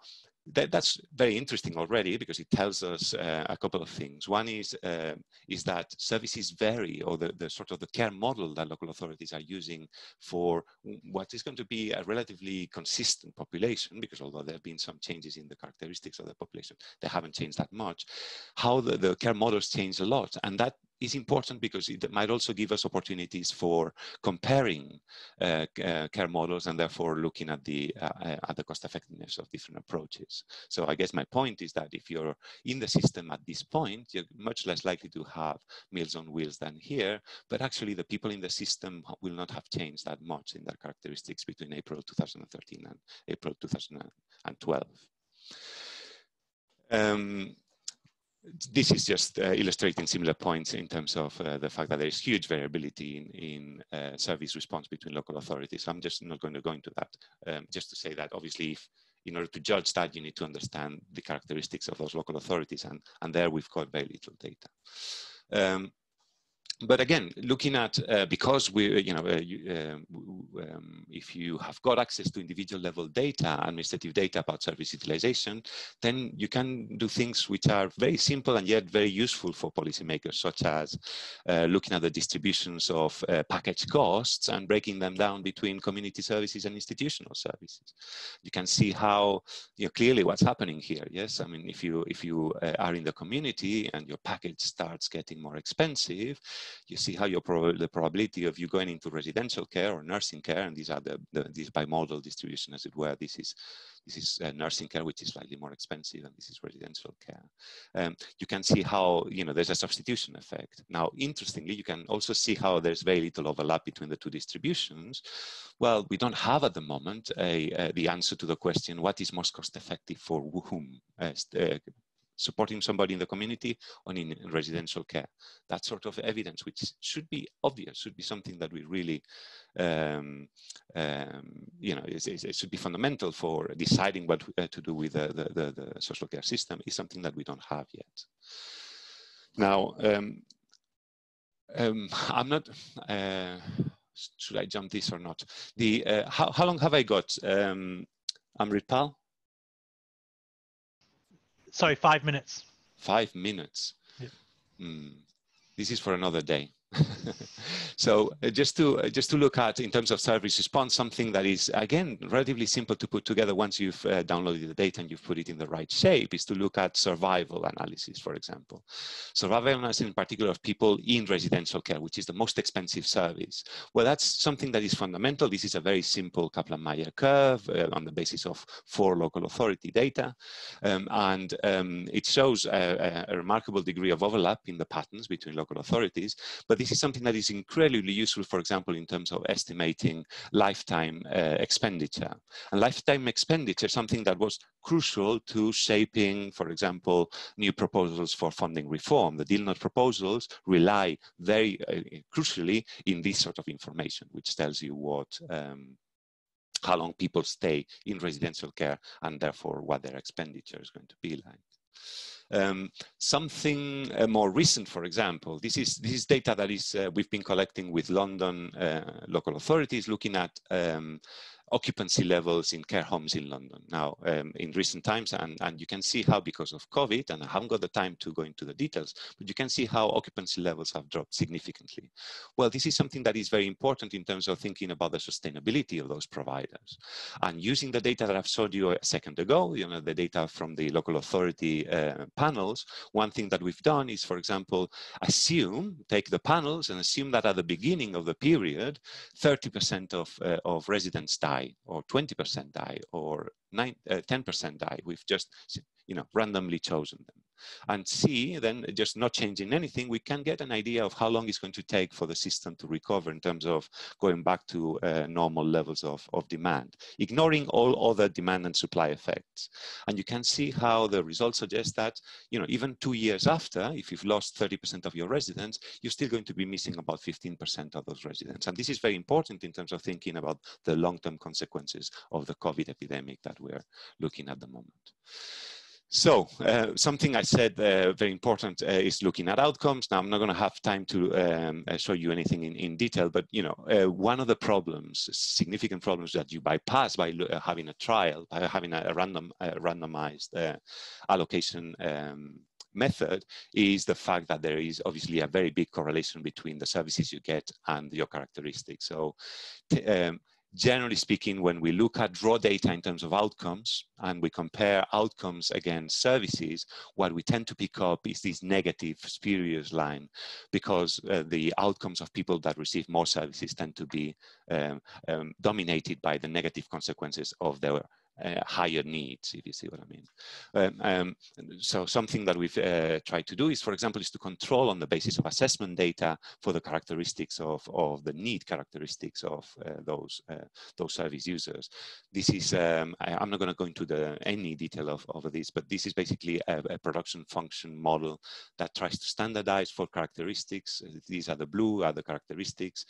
that's very interesting already because it tells us a couple of things. One is that services vary, or the sort of the care model that local authorities are using for what is going to be a relatively consistent population, because although there have been some changes in the characteristics of the population, they haven't changed that much. How the care models change a lot, and that is important because it might also give us opportunities for comparing care models and therefore looking at the cost effectiveness of different approaches. So I guess my point is that if you're in the system at this point, you're much less likely to have meals on wheels than here, but actually the people in the system will not have changed that much in their characteristics between April 2013 and April 2012. This is just illustrating similar points in terms of the fact that there is huge variability in service response between local authorities. I'm just not going to go into that, just to say that obviously in order to judge that, you need to understand the characteristics of those local authorities, and there we've got very little data. But again, looking at, because we, if you have got access to individual level data, administrative data about service utilization, then you can do things which are very simple and yet very useful for policymakers, such as looking at the distributions of package costs and breaking them down between community services and institutional services. You can see how, clearly what's happening here. Yes, I mean, if you are in the community and your package starts getting more expensive, you see how the probability of you going into residential care or nursing care, and these are these bimodal distribution, as it were. This is nursing care, which is slightly more expensive, and this is residential care. You can see how there's a substitution effect. Now, interestingly, you can also see how there's very little overlap between the two distributions. Well, we don't have at the moment the answer to the question: what is most cost effective for whom? Supporting somebody in the community or in residential care. That sort of evidence, which should be obvious, should be something that we really, it should be fundamental for deciding what to do with the social care system, is something that we don't have yet. Now, I'm not, should I jump this or not? How long have I got, Amritpal? Sorry, 5 minutes. 5 minutes. Yeah. This is for another day. So just to look at, in terms of service response, something that is, again, relatively simple to put together once you've downloaded the data and you've put it in the right shape, is to look at survival analysis, for example. Survival analysis in particular of people in residential care, which is the most expensive service. Well, that's something that is fundamental. This is a very simple Kaplan-Meier curve on the basis of 4 local authority data. It shows a remarkable degree of overlap in the patterns between local authorities, but this is something that is incredibly useful, for example, in terms of estimating lifetime expenditure. And lifetime expenditure is something that was crucial to shaping, for example, new proposals for funding reform. The deal note proposals rely very crucially in this sort of information, which tells you what how long people stay in residential care and therefore what their expenditure is going to be like. Something more recent, for example, this is data that is we've been collecting with London local authorities, looking at occupancy levels in care homes in London now in recent times, and you can see how, because of COVID, and I haven't got the time to go into the details, but you can see how occupancy levels have dropped significantly. Well, this is something that is very important in terms of thinking about the sustainability of those providers. And using the data that I've showed you a second ago, the data from the local authority panels, one thing that we've done is, for example, take the panels and assume that at the beginning of the period, 30% of residents die, or 20% die, or 10% die. We've just randomly chosen them. And see, then just not changing anything, we can get an idea of how long it's going to take for the system to recover in terms of going back to normal levels of demand, ignoring all other demand and supply effects. And you can see how the results suggest that, even 2 years after, if you've lost 30% of your residents, you're still going to be missing about 15% of those residents. And this is very important in terms of thinking about the long-term consequences of the COVID epidemic that we're looking at the moment. So something I said very important is looking at outcomes. Now, I'm not going to have time to show you anything in detail, but one of the problems, significant problems that you bypass by having a trial, by having a randomized allocation method, is the fact that there is obviously a very big correlation between the services you get and your characteristics. So Generally speaking, when we look at raw data in terms of outcomes and we compare outcomes against services, what we tend to pick up is this negative spurious line, because the outcomes of people that receive more services tend to be dominated by the negative consequences of their higher needs, if you see what I mean. So something that we've tried to do is, for example, is to control on the basis of assessment data for the characteristics of the need characteristics of those service users. This is, I'm not going to go into any detail of this, but this is basically a production function model that tries to standardize for characteristics. These are the blue, are the characteristics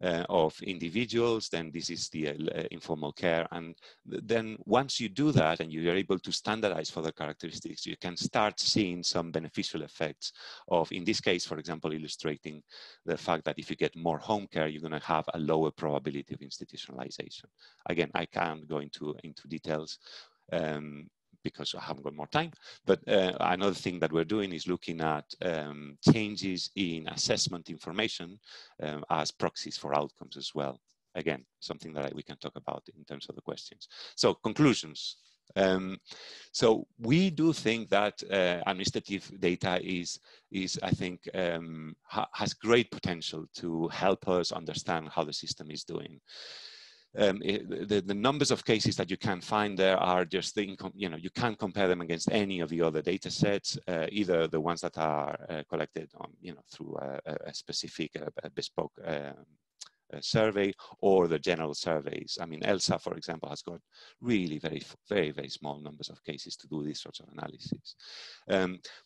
of individuals. Then this is the informal care. And then once you do that and you are able to standardize for the characteristics, you can start seeing some beneficial effects of, in this case, for example, illustrating the fact that if you get more home care, you're going to have a lower probability of institutionalization. Again, I can't go into details because I haven't got more time. But another thing that we're doing is looking at changes in assessment information as proxies for outcomes as well. Again, something that we can talk about in terms of the questions. So conclusions. So we do think that administrative data is I think, has great potential to help us understand how the system is doing. The numbers of cases that you can find there are just, you can't compare them against any of the other data sets, either the ones that are collected on, through a specific bespoke survey or the general surveys. I mean, ELSA, for example, has got really very small numbers of cases to do these sorts of analysis.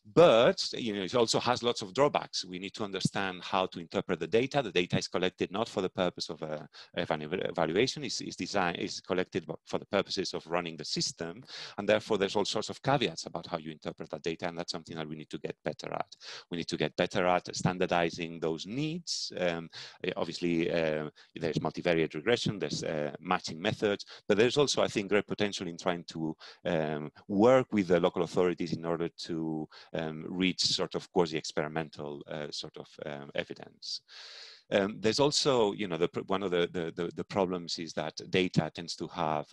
But it also has lots of drawbacks. We need to understand how to interpret the data. The data is collected not for the purpose of an evaluation. Is collected for the purposes of running the system, and therefore there's all sorts of caveats about how you interpret that data, and that's something that we need to get better at. We need to get better at standardizing those needs. Obviously, there's multivariate regression, there's matching methods, but there's also, I think, great potential in trying to work with the local authorities in order to reach sort of quasi-experimental sort of evidence. There's also, one of the problems is that data tends to have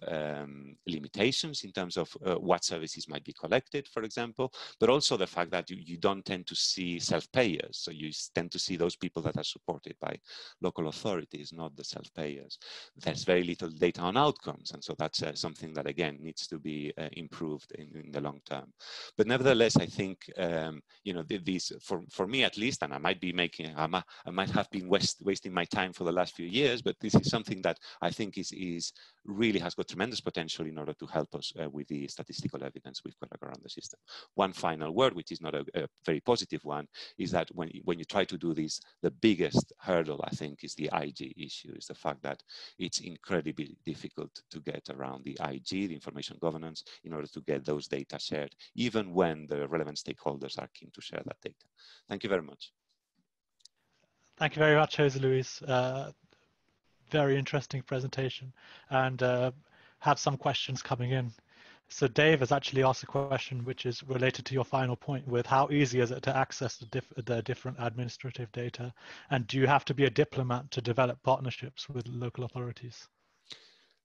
limitations in terms of what services might be collected, for example, but also the fact that you don't tend to see self-payers. So you tend to see those people that are supported by local authorities, not the self-payers. There's very little data on outcomes. And so that's something that, again, needs to be improved in the long term. But nevertheless, I think, these, for me at least, and I might be making, I might have been wasting my time for the last few years, but this is something that I think is really has got tremendous potential in order to help us with the statistical evidence we've got around the system. One final word, which is not a very positive one, is that when you try to do this, the biggest hurdle, I think, is the IG issue, is the fact that it's incredibly difficult to get around the IG, the information governance, in order to get those data shared, even when the relevant stakeholders are keen to share that data. Thank you very much. Thank you very much, Jose Luis. Very interesting presentation, and have some questions coming in. So Dave has actually asked a question which is related to your final point with how easy is it to access the different administrative data, and do you have to be a diplomat to develop partnerships with local authorities?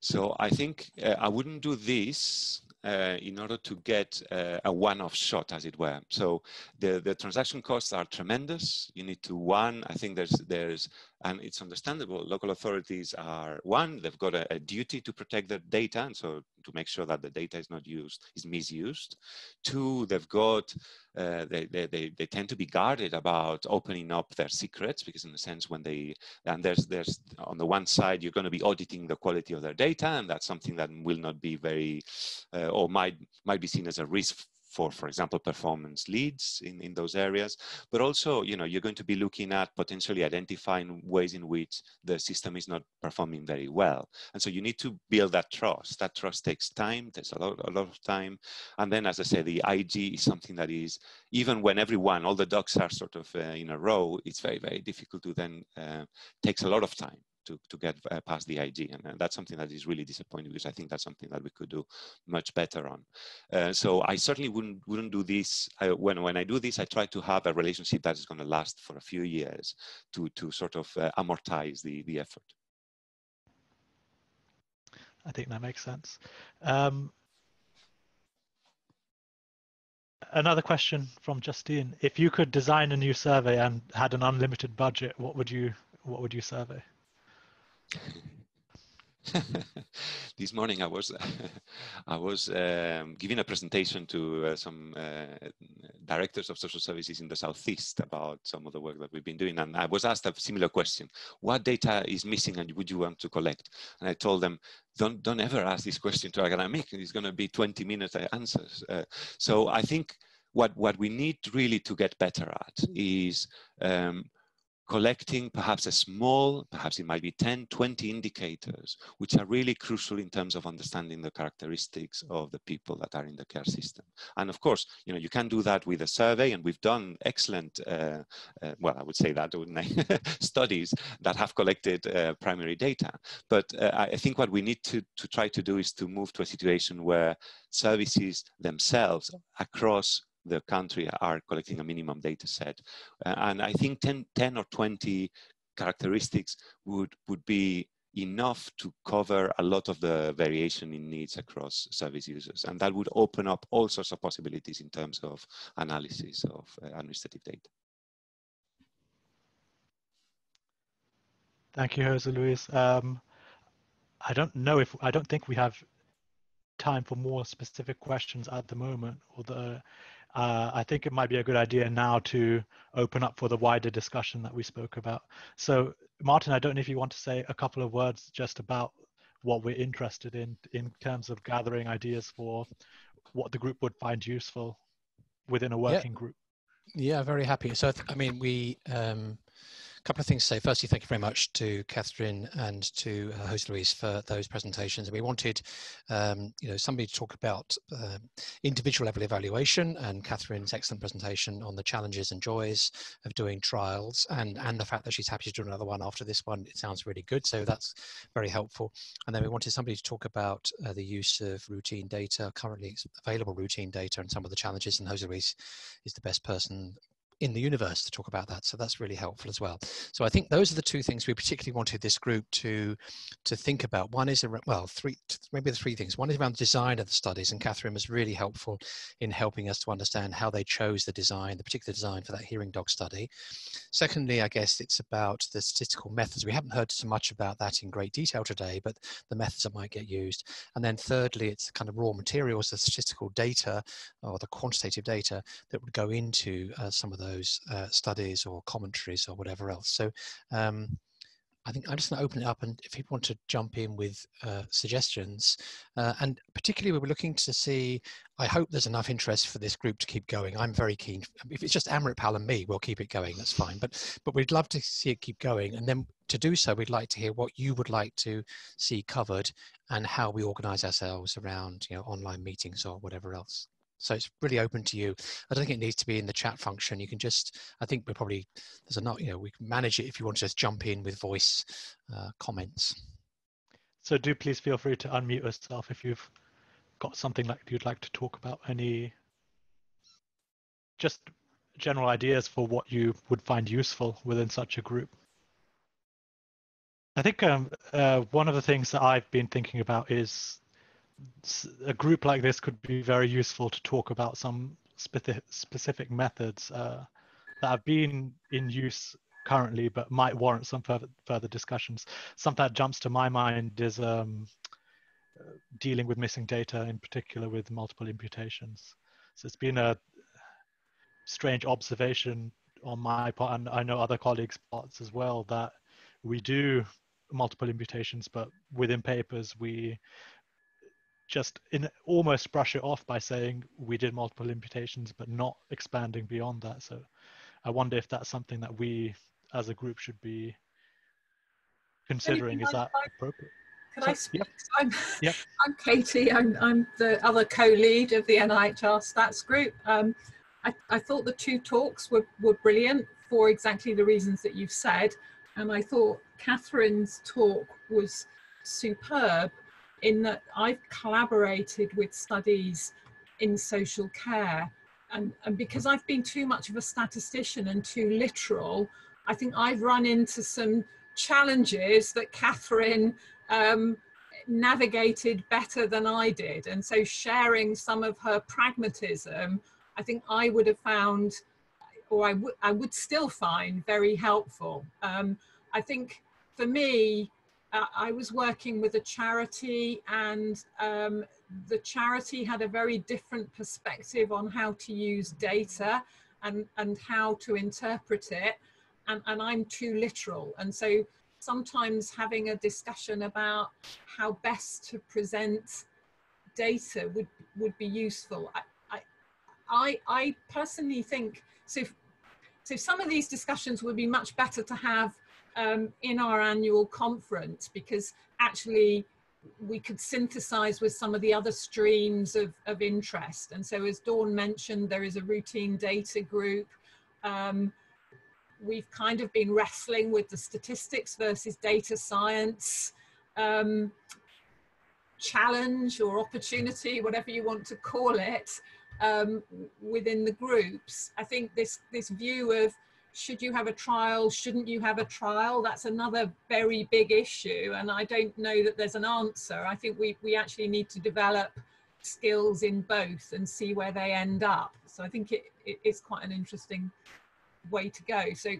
So I think I wouldn't do this in order to get a one-off shot, as it were. So the transaction costs are tremendous. You need to, I think there's, and it's understandable, local authorities are, they've got a duty to protect their data, and so to make sure that the data is not misused. Two, they've got, they tend to be guarded about opening up their secrets, because in a sense when there's on the one side, you're going to be auditing the quality of their data, and that's something that will not be very, or might be seen as a risk for example, performance leads in those areas, but also, you're going to be looking at potentially identifying ways in which the system is not performing very well. And so you need to build that trust. That trust takes time, takes a lot of time. And then, as I said, the IG is something that is, even when all the ducks are sort of in a row, it's very, very difficult to then, takes a lot of time to get past the IG, and that's something that is really disappointing, because I think that's something that we could do much better on. So I certainly wouldn't do this. When I do this, I try to have a relationship that is going to last for a few years to sort of amortize the effort. I think that makes sense. Another question from Justine: if you could design a new survey and had an unlimited budget, what would you survey? This morning I was giving a presentation to some directors of social services in the Southeast about some of the work that we've been doing, and I was asked a similar question: what data is missing and would you want to collect? And I told them, don't ever ask this question to an academic. It's going to be 20 minutes answers. So I think what we need really to get better at is collecting perhaps a small, perhaps it might be 10, 20 indicators, which are really crucial in terms of understanding the characteristics of the people that are in the care system. And of course, you know, you can do that with a survey, and we've done excellent, well, I would say that, wouldn't I? Studies that have collected primary data. But I think what we need to try to do is to move to a situation where services themselves across the country are collecting a minimum data set. And I think 10 or 20 characteristics would be enough to cover a lot of the variation in needs across service users. And that would open up all sorts of possibilities in terms of analysis of administrative data. Thank you, Jose Luis. I don't think we have time for more specific questions at the moment, although I think it might be a good idea now to open up for the wider discussion that we spoke about. So Martin, I don't know if you want to say a couple of words just about what we're interested in terms of gathering ideas for what the group would find useful within a working group. Yeah, very happy. So, I mean, we, a couple of things to say. Firstly, thank you very much to Catherine and to Jose Luis for those presentations. And we wanted, you know, somebody to talk about individual level evaluation, and Catherine's excellent presentation on the challenges and joys of doing trials, and the fact that she's happy to do another one after this one. It sounds really good, so that's very helpful. And then we wanted somebody to talk about the use of routine data, currently available routine data, and some of the challenges, and Jose Luis is the best person in the universe to talk about that, so that's really helpful as well. So I think those are the two things we particularly wanted this group to think about. One is, well, maybe the three things. One is around the design of the studies, and Catherine was really helpful in helping us to understand how they chose the design, the particular design for that hearing dog study. Secondly, I guess it's about the statistical methods. We haven't heard so much about that in great detail today, but the methods that might get used. And then thirdly, it's the kind of raw materials, the statistical data or the quantitative data that would go into some of those studies or commentaries or whatever else. So I think I'm just going to open it up, and if people want to jump in with suggestions, and particularly we're looking to see, I hope there's enough interest for this group to keep going. I'm very keen. If it's just Amritpal and me, we'll keep it going, that's fine. But we'd love to see it keep going. And then to do so, we'd like to hear what you would like to see covered and how we organize ourselves around, you know, online meetings or whatever else. So it's really open to you. I don't think it needs to be in the chat function. You can just, I think we're probably, there's enough, you know, we can manage it if you want to just jump in with voice comments. So do please feel free to unmute yourself if you've got something like you'd like to talk about, any just general ideas for what you would find useful within such a group. I think one of the things that I've been thinking about is a group like this could be very useful to talk about some specific methods that have been in use currently but might warrant some further discussions. Something that jumps to my mind is dealing with missing data, in particular with multiple imputations. So it's been a strange observation on my part, and I know other colleagues' parts as well, that we do multiple imputations, but within papers we just almost brush it off by saying we did multiple imputations, but not expanding beyond that. So I wonder if that's something that we as a group should be considering. Is that appropriate? Could I speak? Yep. I'm Katie. I'm the other co-lead of the NIHR Stats group. I thought the two talks were brilliant for exactly the reasons that you've said. And I thought Catherine's talk was superb in that I've collaborated with studies in social care. And because I've been too much of a statistician and too literal, I think I've run into some challenges that Catherine navigated better than I did. And so sharing some of her pragmatism, I think I would have found, or I would still find, very helpful. I think for me, I was working with a charity, and the charity had a very different perspective on how to use data and how to interpret it. And I'm too literal. And so sometimes having a discussion about how best to present data would be useful. I personally think, so some of these discussions would be much better to have in our annual conference, because actually we could synthesize with some of the other streams of interest. And so, as Dawn mentioned, there is a routine data group. We've kind of been wrestling with the statistics versus data science challenge or opportunity, whatever you want to call it, within the groups. I think this view of, should you have a trial, shouldn't you have a trial, that's another very big issue, and I don't know that there's an answer. I think we actually need to develop skills in both and see where they end up. So I think it is quite an interesting way to go. So,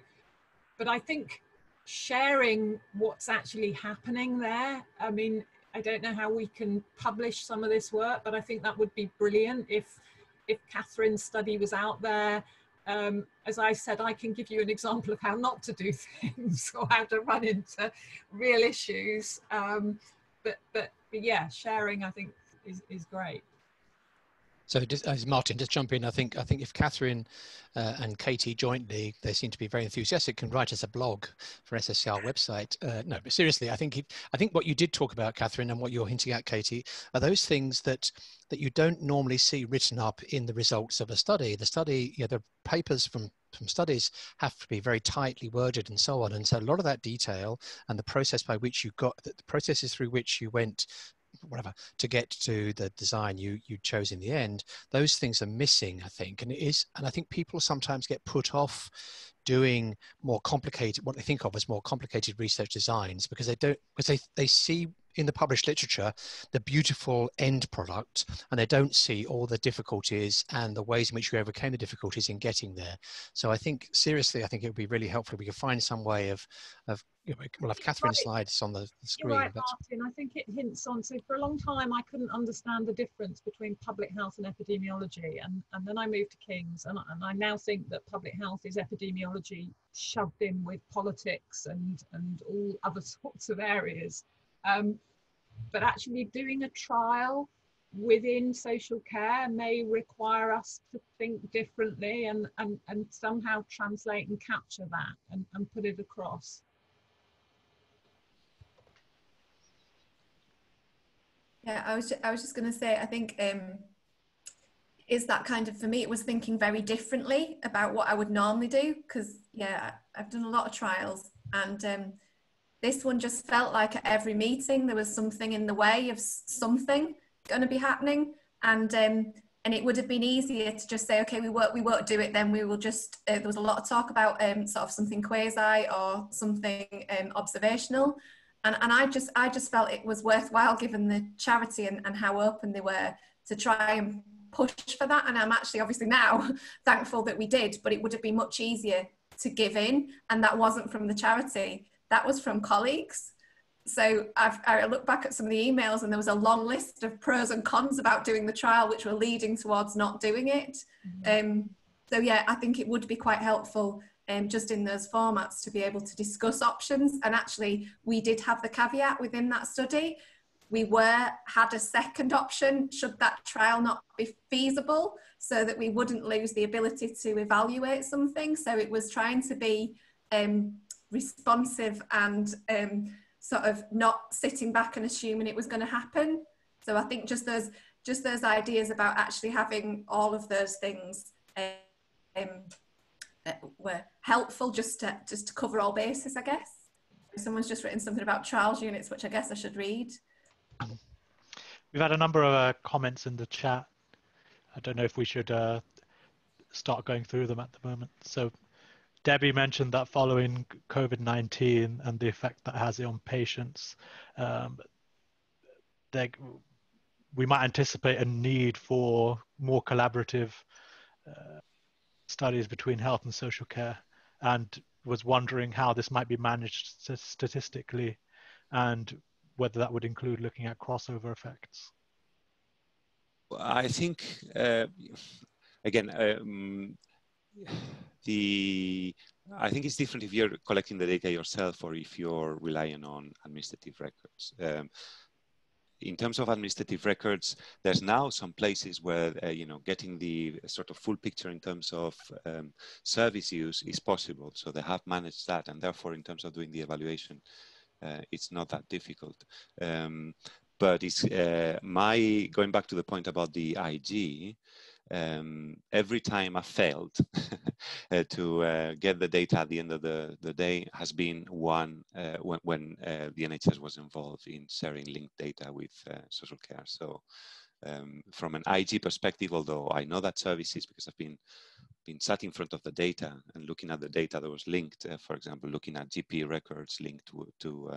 but I think sharing what's actually happening there, I mean, I don't know how we can publish some of this work, but I think that would be brilliant if Catherine's study was out there. As I said, I can give you an example of how not to do things or how to run into real issues. But yeah, sharing, I think, is great. So just, as Martin, just jump in. I think if Catherine and Katie jointly, they seem to be very enthusiastic, can write us a blog for SSCR website. No, but seriously, I think what you did talk about, Catherine, and what you're hinting at, Katie, are those things that you don't normally see written up in the results of a study. The study, the papers from studies have to be very tightly worded and so on. And so a lot of that detail and the process by which you got, the processes through which you went, whatever, to get to the design you chose in the end, those things are missing, I think. And I think people sometimes get put off doing more complicated, what they think of as more complicated research designs, because they see in the published literature the beautiful end product, and they don't see all the difficulties and the ways in which we overcame the difficulties in getting there. So I think, seriously, I think it would be really helpful if we could find some way of we'll have Catherine's slides on the screen. You're right, Martin. I think it hints on, so for a long time I couldn't understand the difference between public health and epidemiology, and then I moved to King's, and I now think that public health is epidemiology shoved in with politics and all other sorts of areas. But actually doing a trial within social care may require us to think differently and somehow translate and capture that and put it across. Yeah, I was just going to say, I think is that kind of, for me, it was thinking very differently about what I would normally do, because yeah, I've done a lot of trials, and this one just felt like at every meeting there was something in the way of something going to be happening, and it would have been easier to just say, okay, we won't do it, then we will just, there was a lot of talk about sort of something quasi or something observational, and I just felt it was worthwhile, given the charity and how open they were, to try and push for that. And I'm actually obviously now thankful that we did, but it would have been much easier to give in, and that wasn't from the charity. That was from colleagues. So I look back at some of the emails, and there was a long list of pros and cons about doing the trial, which were leading towards not doing it. So yeah, I think it would be quite helpful just in those formats to be able to discuss options. And actually, we did have the caveat within that study. We had a second option should that trial not be feasible, so that we wouldn't lose the ability to evaluate something. So it was trying to be responsive and sort of not sitting back and assuming it was going to happen. So I think just those ideas about actually having all of those things were helpful, just to cover all bases, I guess. Someone's just written something about trials units, which I guess I should read. We've had a number of comments in the chat. I don't know if we should start going through them at the moment. So Debbie mentioned that following COVID-19 and the effect that has on patients, we might anticipate a need for more collaborative studies between health and social care, and was wondering how this might be managed statistically and whether that would include looking at crossover effects. I think, again, I think it's different if you're collecting the data yourself or if you're relying on administrative records. In terms of administrative records, there's now some places where you know, getting the sort of full picture in terms of service use is possible. So they have managed that, and therefore, in terms of doing the evaluation, it's not that difficult. But it's going back to the point about the IG. Every time I failed to get the data at the end of the day has been one when the NHS was involved in sharing linked data with social care. So from an IG perspective, although I know that services, because I've been sat in front of the data and looking at the data that was linked, for example, looking at GP records linked to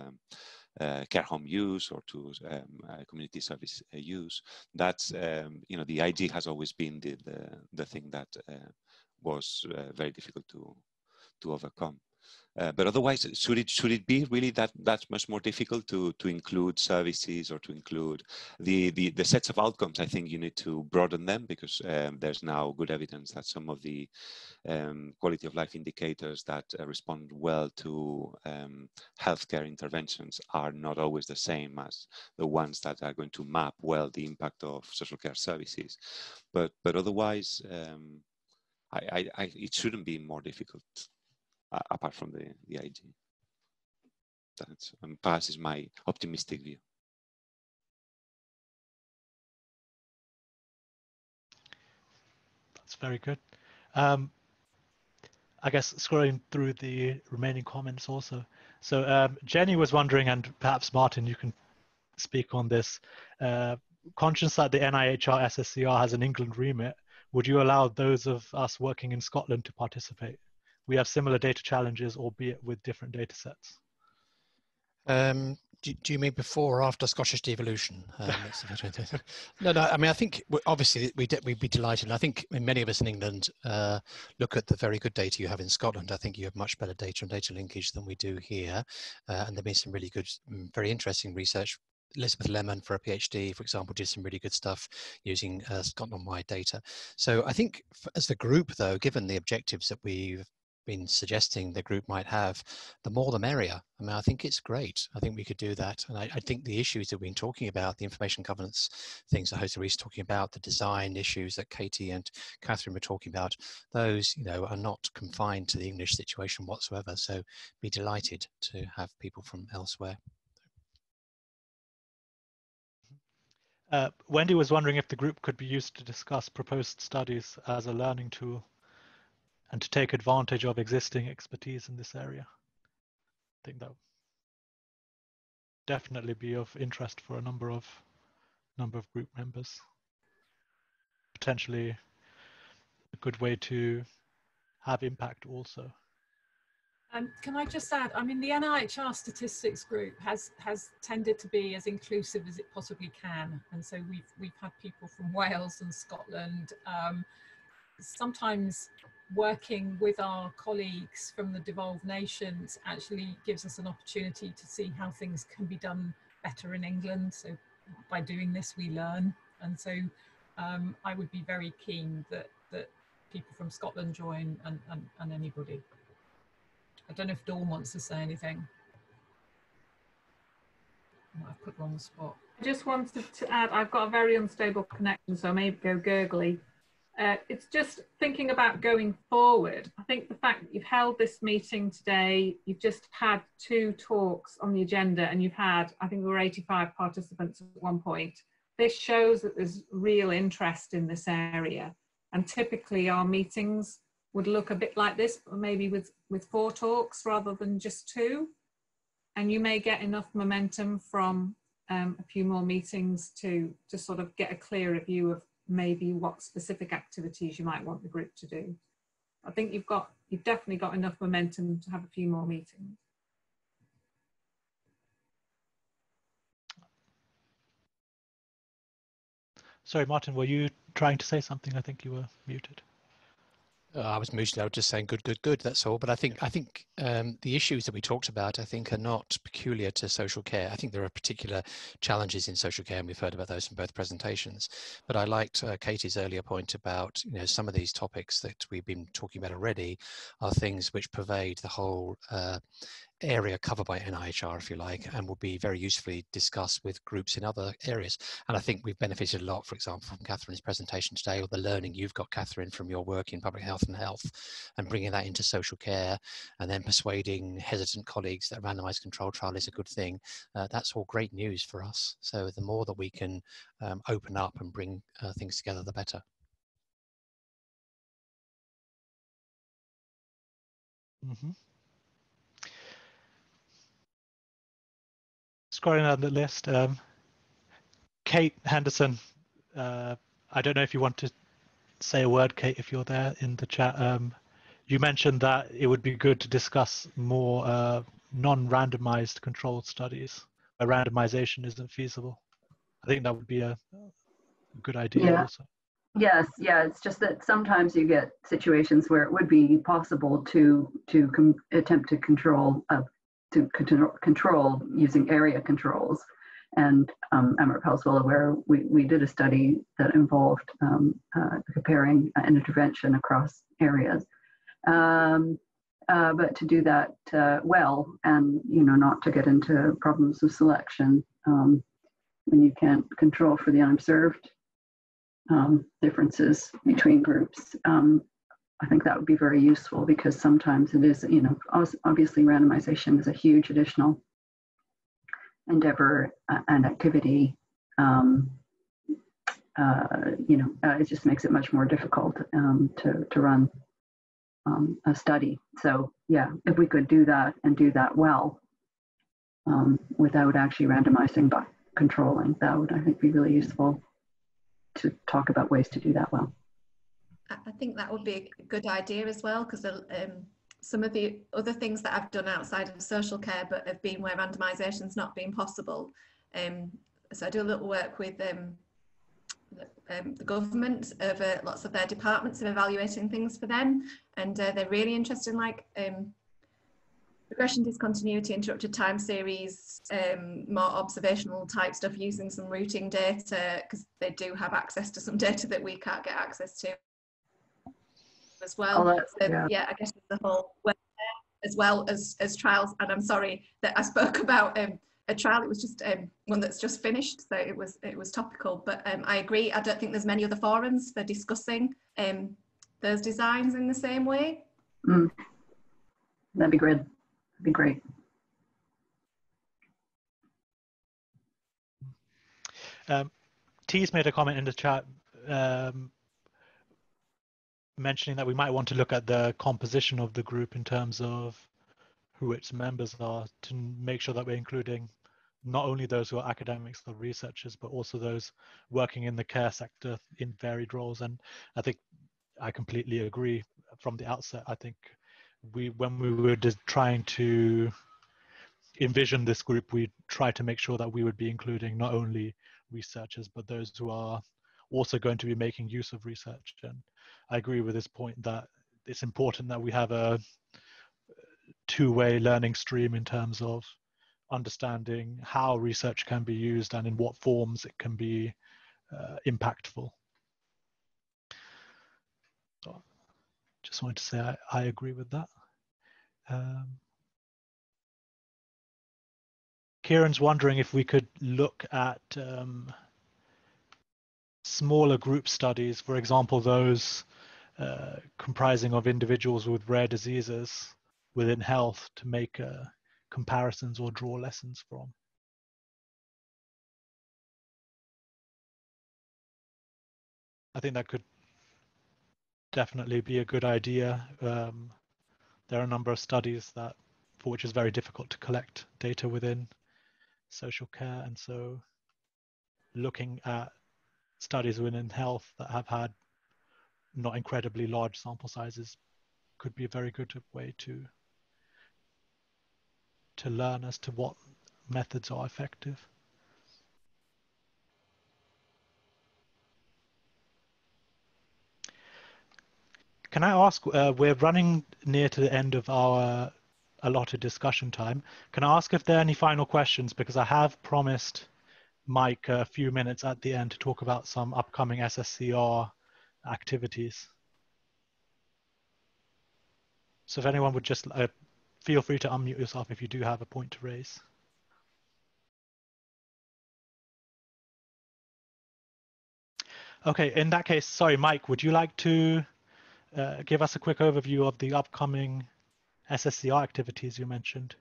care home use or to community service use. That's you know, the IG has always been the thing that was very difficult to overcome. But otherwise, should it be really that much more difficult to include services or to include the sets of outcomes? I think you need to broaden them, because there's now good evidence that some of the quality of life indicators that respond well to healthcare interventions are not always the same as the ones that are going to map well the impact of social care services. But otherwise, it shouldn't be more difficult. Apart from the IG. That's perhaps is my optimistic view. That's very good. I guess scrolling through the remaining comments also. So Jenny was wondering, and perhaps Martin, you can speak on this. Conscious that the NIHR SSCR has an England remit, would you allow those of us working in Scotland to participate? We have similar data challenges, albeit with different data sets. Do you mean before or after Scottish devolution? No, I mean, I think obviously we'd be delighted. And I think many of us in England look at the very good data you have in Scotland. I think you have much better data and data linkage than we do here. And there's been some really good, very interesting research. Elizabeth Lemon, for a PhD, for example, did some really good stuff using Scotland-wide data. So I think as the group, though, given the objectives that we've been suggesting the group might have, the more the merrier. I mean, I think it's great. I think we could do that. And I think the issues that we've been talking about, the information governance things that Jose Luis is talking about, the design issues that Katie and Catherine were talking about, those, you know, are not confined to the English situation whatsoever. So be delighted to have people from elsewhere. Wendy was wondering if the group could be used to discuss proposed studies as a learning tool and to take advantage of existing expertise in this area. I think that would definitely be of interest for a number of group members. Potentially a good way to have impact also. Can I just add, I mean, the NIHR Statistics group has tended to be as inclusive as it possibly can. And so we've had people from Wales and Scotland. Sometimes working with our colleagues from the devolved nations actually gives us an opportunity to see how things can be done better in England. So by doing this, we learn. And so I would be very keen that people from Scotland join and anybody. I don't know if Dawn wants to say anything. I've put her on the spot. I just wanted to add, I've got a very unstable connection, so I may go gurgly. It's just thinking about going forward. I think the fact that you've held this meeting today, you've just had 2 talks on the agenda, and you've had, I think there were 85 participants at one point. This shows that there's real interest in this area. And typically our meetings would look a bit like this, maybe with 4 talks rather than just 2. And you may get enough momentum from a few more meetings to sort of get a clearer view of maybe what specific activities you might want the group to do. I think you've definitely got enough momentum to have a few more meetings. Sorry, Martin, were you trying to say something? I think you were muted. I was muted. I was just saying good, good, good. That's all. But I think the issues that we talked about, I think, are not peculiar to social care. I think there are particular challenges in social care, and we've heard about those from both presentations. But I liked Katie's earlier point about, you know, some of these topics that we've been talking about already are things which pervade the whole area covered by NIHR, if you like, and will be very usefully discussed with groups in other areas. And I think we've benefited a lot, for example, from Catherine's presentation today, or the learning you've got, Catherine, from your work in public health and bringing that into social care, and then persuading hesitant colleagues that a randomized control trial is a good thing. That's all great news for us. So the more that we can open up and bring things together, the better. Mm-hmm. Scrolling down the list, Kate Henderson, I don't know if you want to say a word, Kate, if you're there in the chat. You mentioned that it would be good to discuss more non-randomized controlled studies where randomization isn't feasible. I think that would be a good idea also. Yes, yeah, it's just that sometimes you get situations where it would be possible to attempt to control using area controls. And Amrit well aware, we did a study that involved comparing an intervention across areas. But to do that well, and not to get into problems of selection when you can't control for the unobserved differences between groups. I think that would be very useful, because sometimes it is, obviously randomization is a huge additional endeavor and activity. It just makes it much more difficult to run a study. So yeah, if we could do that and do that well without actually randomizing but controlling, that would, I think, be really useful to talk about ways to do that well. I think that would be a good idea as well, because some of the other things that I've done outside of social care but have been where randomisation's not been possible. So I do a little work with the government over lots of their departments of evaluating things for them, and they're really interested in like regression discontinuity, interrupted time series, more observational type stuff using some routing data, because they do have access to some data that we can't get access to as well. Yeah, I guess the whole work as well as trials. And I'm sorry that I spoke about a trial. It was just one that's just finished, so it was topical. But I agree. I don't think there's many other forums for discussing those designs in the same way. That'd be great. That'd be great. T's made a comment in the chat mentioning that we might want to look at the composition of the group in terms of who its members are, to make sure that we're including not only those who are academics or researchers, but also those working in the care sector in varied roles. And I think I completely agree from the outset. I think when we were just trying to envision this group, we tried to make sure that we would be including not only researchers, but those who are also going to be making use of research. And I agree with this point that it's important that we have a two-way learning stream in terms of understanding how research can be used and in what forms it can be impactful. So just wanted to say I agree with that. Kieran's wondering if we could look at smaller group studies, for example, those comprising of individuals with rare diseases within health, to make comparisons or draw lessons from. I think that could definitely be a good idea. There are a number of studies for which it's very difficult to collect data within social care, and so looking at studies within health that have had not incredibly large sample sizes could be a very good way to learn as to what methods are effective. Can I ask, we're running near to the end of our allotted discussion time. Can I ask if there are any final questions? Because I have promised Mike a few minutes at the end to talk about some upcoming SSCR activities. So if anyone would just feel free to unmute yourself if you do have a point to raise. Okay, in that case, sorry, Mike, would you like to give us a quick overview of the upcoming SSCR activities you mentioned?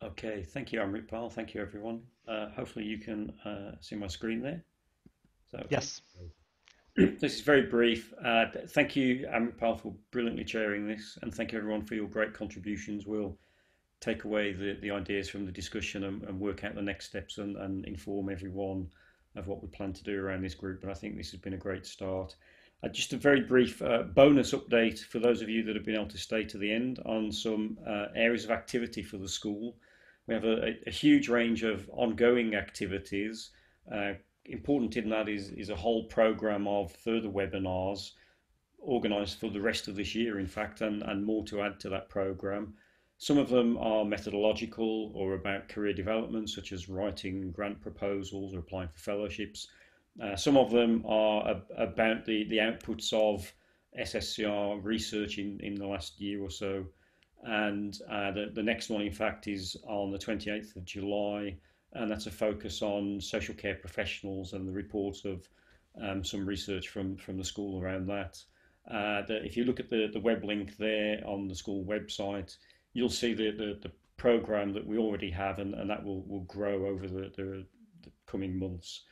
Okay, thank you, Amritpal. Thank you, everyone. Hopefully you can see my screen there. So, okay. Yes. This is very brief. Thank you, Amritpal, for brilliantly chairing this, and thank you, everyone, for your great contributions. We'll take away the ideas from the discussion and work out the next steps and inform everyone of what we plan to do around this group. But I think this has been a great start. Just a very brief bonus update for those of you that have been able to stay to the end on some areas of activity for the school. We have a huge range of ongoing activities. Important in that is a whole program of further webinars organised for the rest of this year, in fact, and more to add to that program. Some of them are methodological or about career development, such as writing grant proposals or applying for fellowships. Some of them are about the outputs of SSCR research in the last year or so. And the next one, in fact, is on the 28th of July, and that's a focus on social care professionals and the reports of some research from the school around that. If you look at the web link there on the school website, you'll see the program that we already have, and that will grow over the coming months.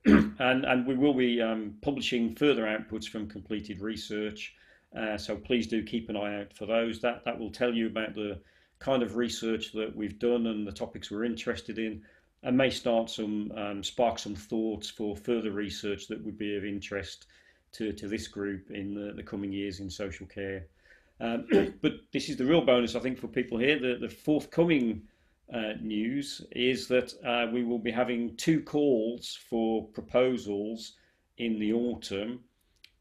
and we will be publishing further outputs from completed research. So please do keep an eye out for those. That will tell you about the kind of research that we've done and the topics we're interested in, and may start spark some thoughts for further research that would be of interest to this group in the coming years in social care. But this is the real bonus, I think, for people here. The forthcoming news is that we will be having 2 calls for proposals in the autumn.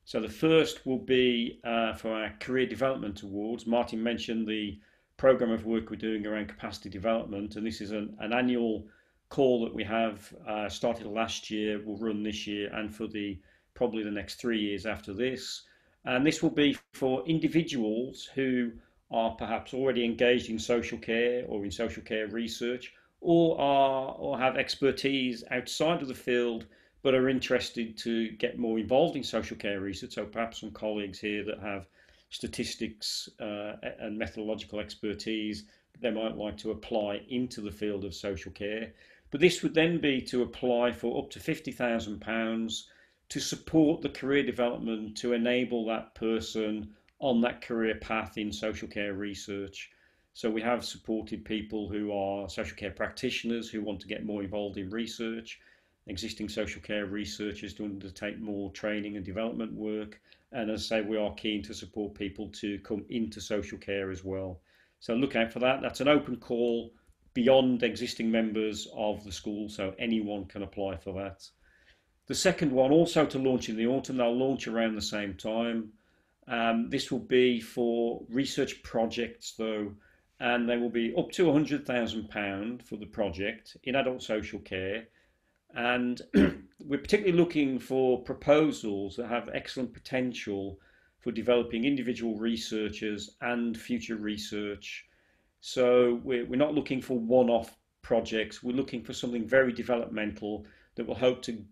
So the first will be for our Career Development Awards. Martin mentioned the programme of work we're doing around capacity development, and this is an annual call that we have started last year, will run this year, and for probably the next 3 years after this. And this will be for individuals who are perhaps already engaged in social care or in social care research, or have expertise outside of the field but are interested to get more involved in social care research. So perhaps some colleagues here that have statistics and methodological expertise, they might like to apply into the field of social care. But this would then be to apply for up to £50,000 to support the career development to enable that person on that career path in social care research. So we have supported people who are social care practitioners who want to get more involved in research, existing social care researchers to undertake more training and development work, and as I say, we are keen to support people to come into social care as well. So look out for that. That's an open call beyond existing members of the school, so anyone can apply for that. The second one, also to launch in the autumn, they'll launch around the same time. This will be for research projects though, and they will be up to £100,000 for the project in adult social care. And we're particularly looking for proposals that have excellent potential for developing individual researchers and future research. So we're not looking for one-off projects. We're looking for something very developmental that will hope to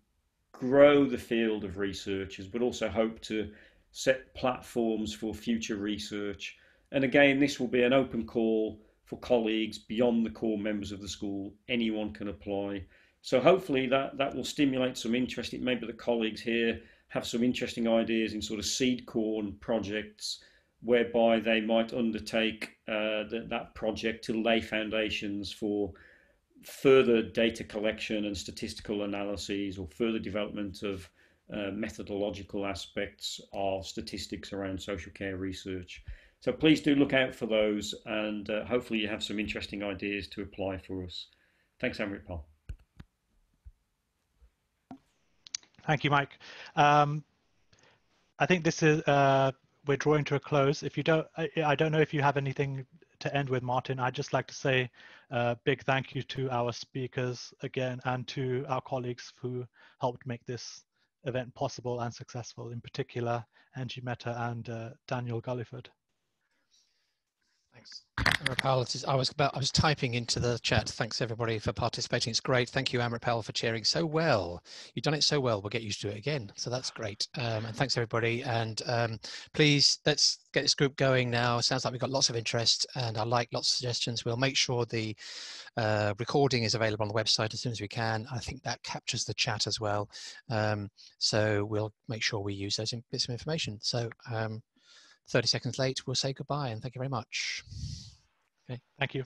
grow the field of researchers, but also hope to set platforms for future research. And again, this will be an open call for colleagues beyond the core members of the school. Anyone can apply. So hopefully that will stimulate some interest. It may be the colleagues here have some interesting ideas in sort of seed corn projects, whereby they might undertake that project to lay foundations for further data collection and statistical analyses, or further development of methodological aspects of statistics around social care research. So please do look out for those, and hopefully you have some interesting ideas to apply for us. Thanks, Amritpal. Thank you, Mike. I think this is we're drawing to a close. If you don't, I don't know if you have anything to end with, Martin. I'd just like to say a big thank you to our speakers again, and to our colleagues who helped make this event possible and successful, in particular Angie Mehta and Daniel Gulliford. Thanks. Amrit, I was typing into the chat. Thanks everybody for participating. It's great. Thank you, Amrit, for chairing so well. You've done it so well. We'll get used to it again. So that's great. And thanks everybody. And please, let's get this group going now. Sounds like we've got lots of interest, and I like lots of suggestions. We'll make sure the recording is available on the website as soon as we can. I think that captures the chat as well. So we'll make sure we use those bits of information. So 30 seconds late, we'll say goodbye and thank you very much. Okay, thank you.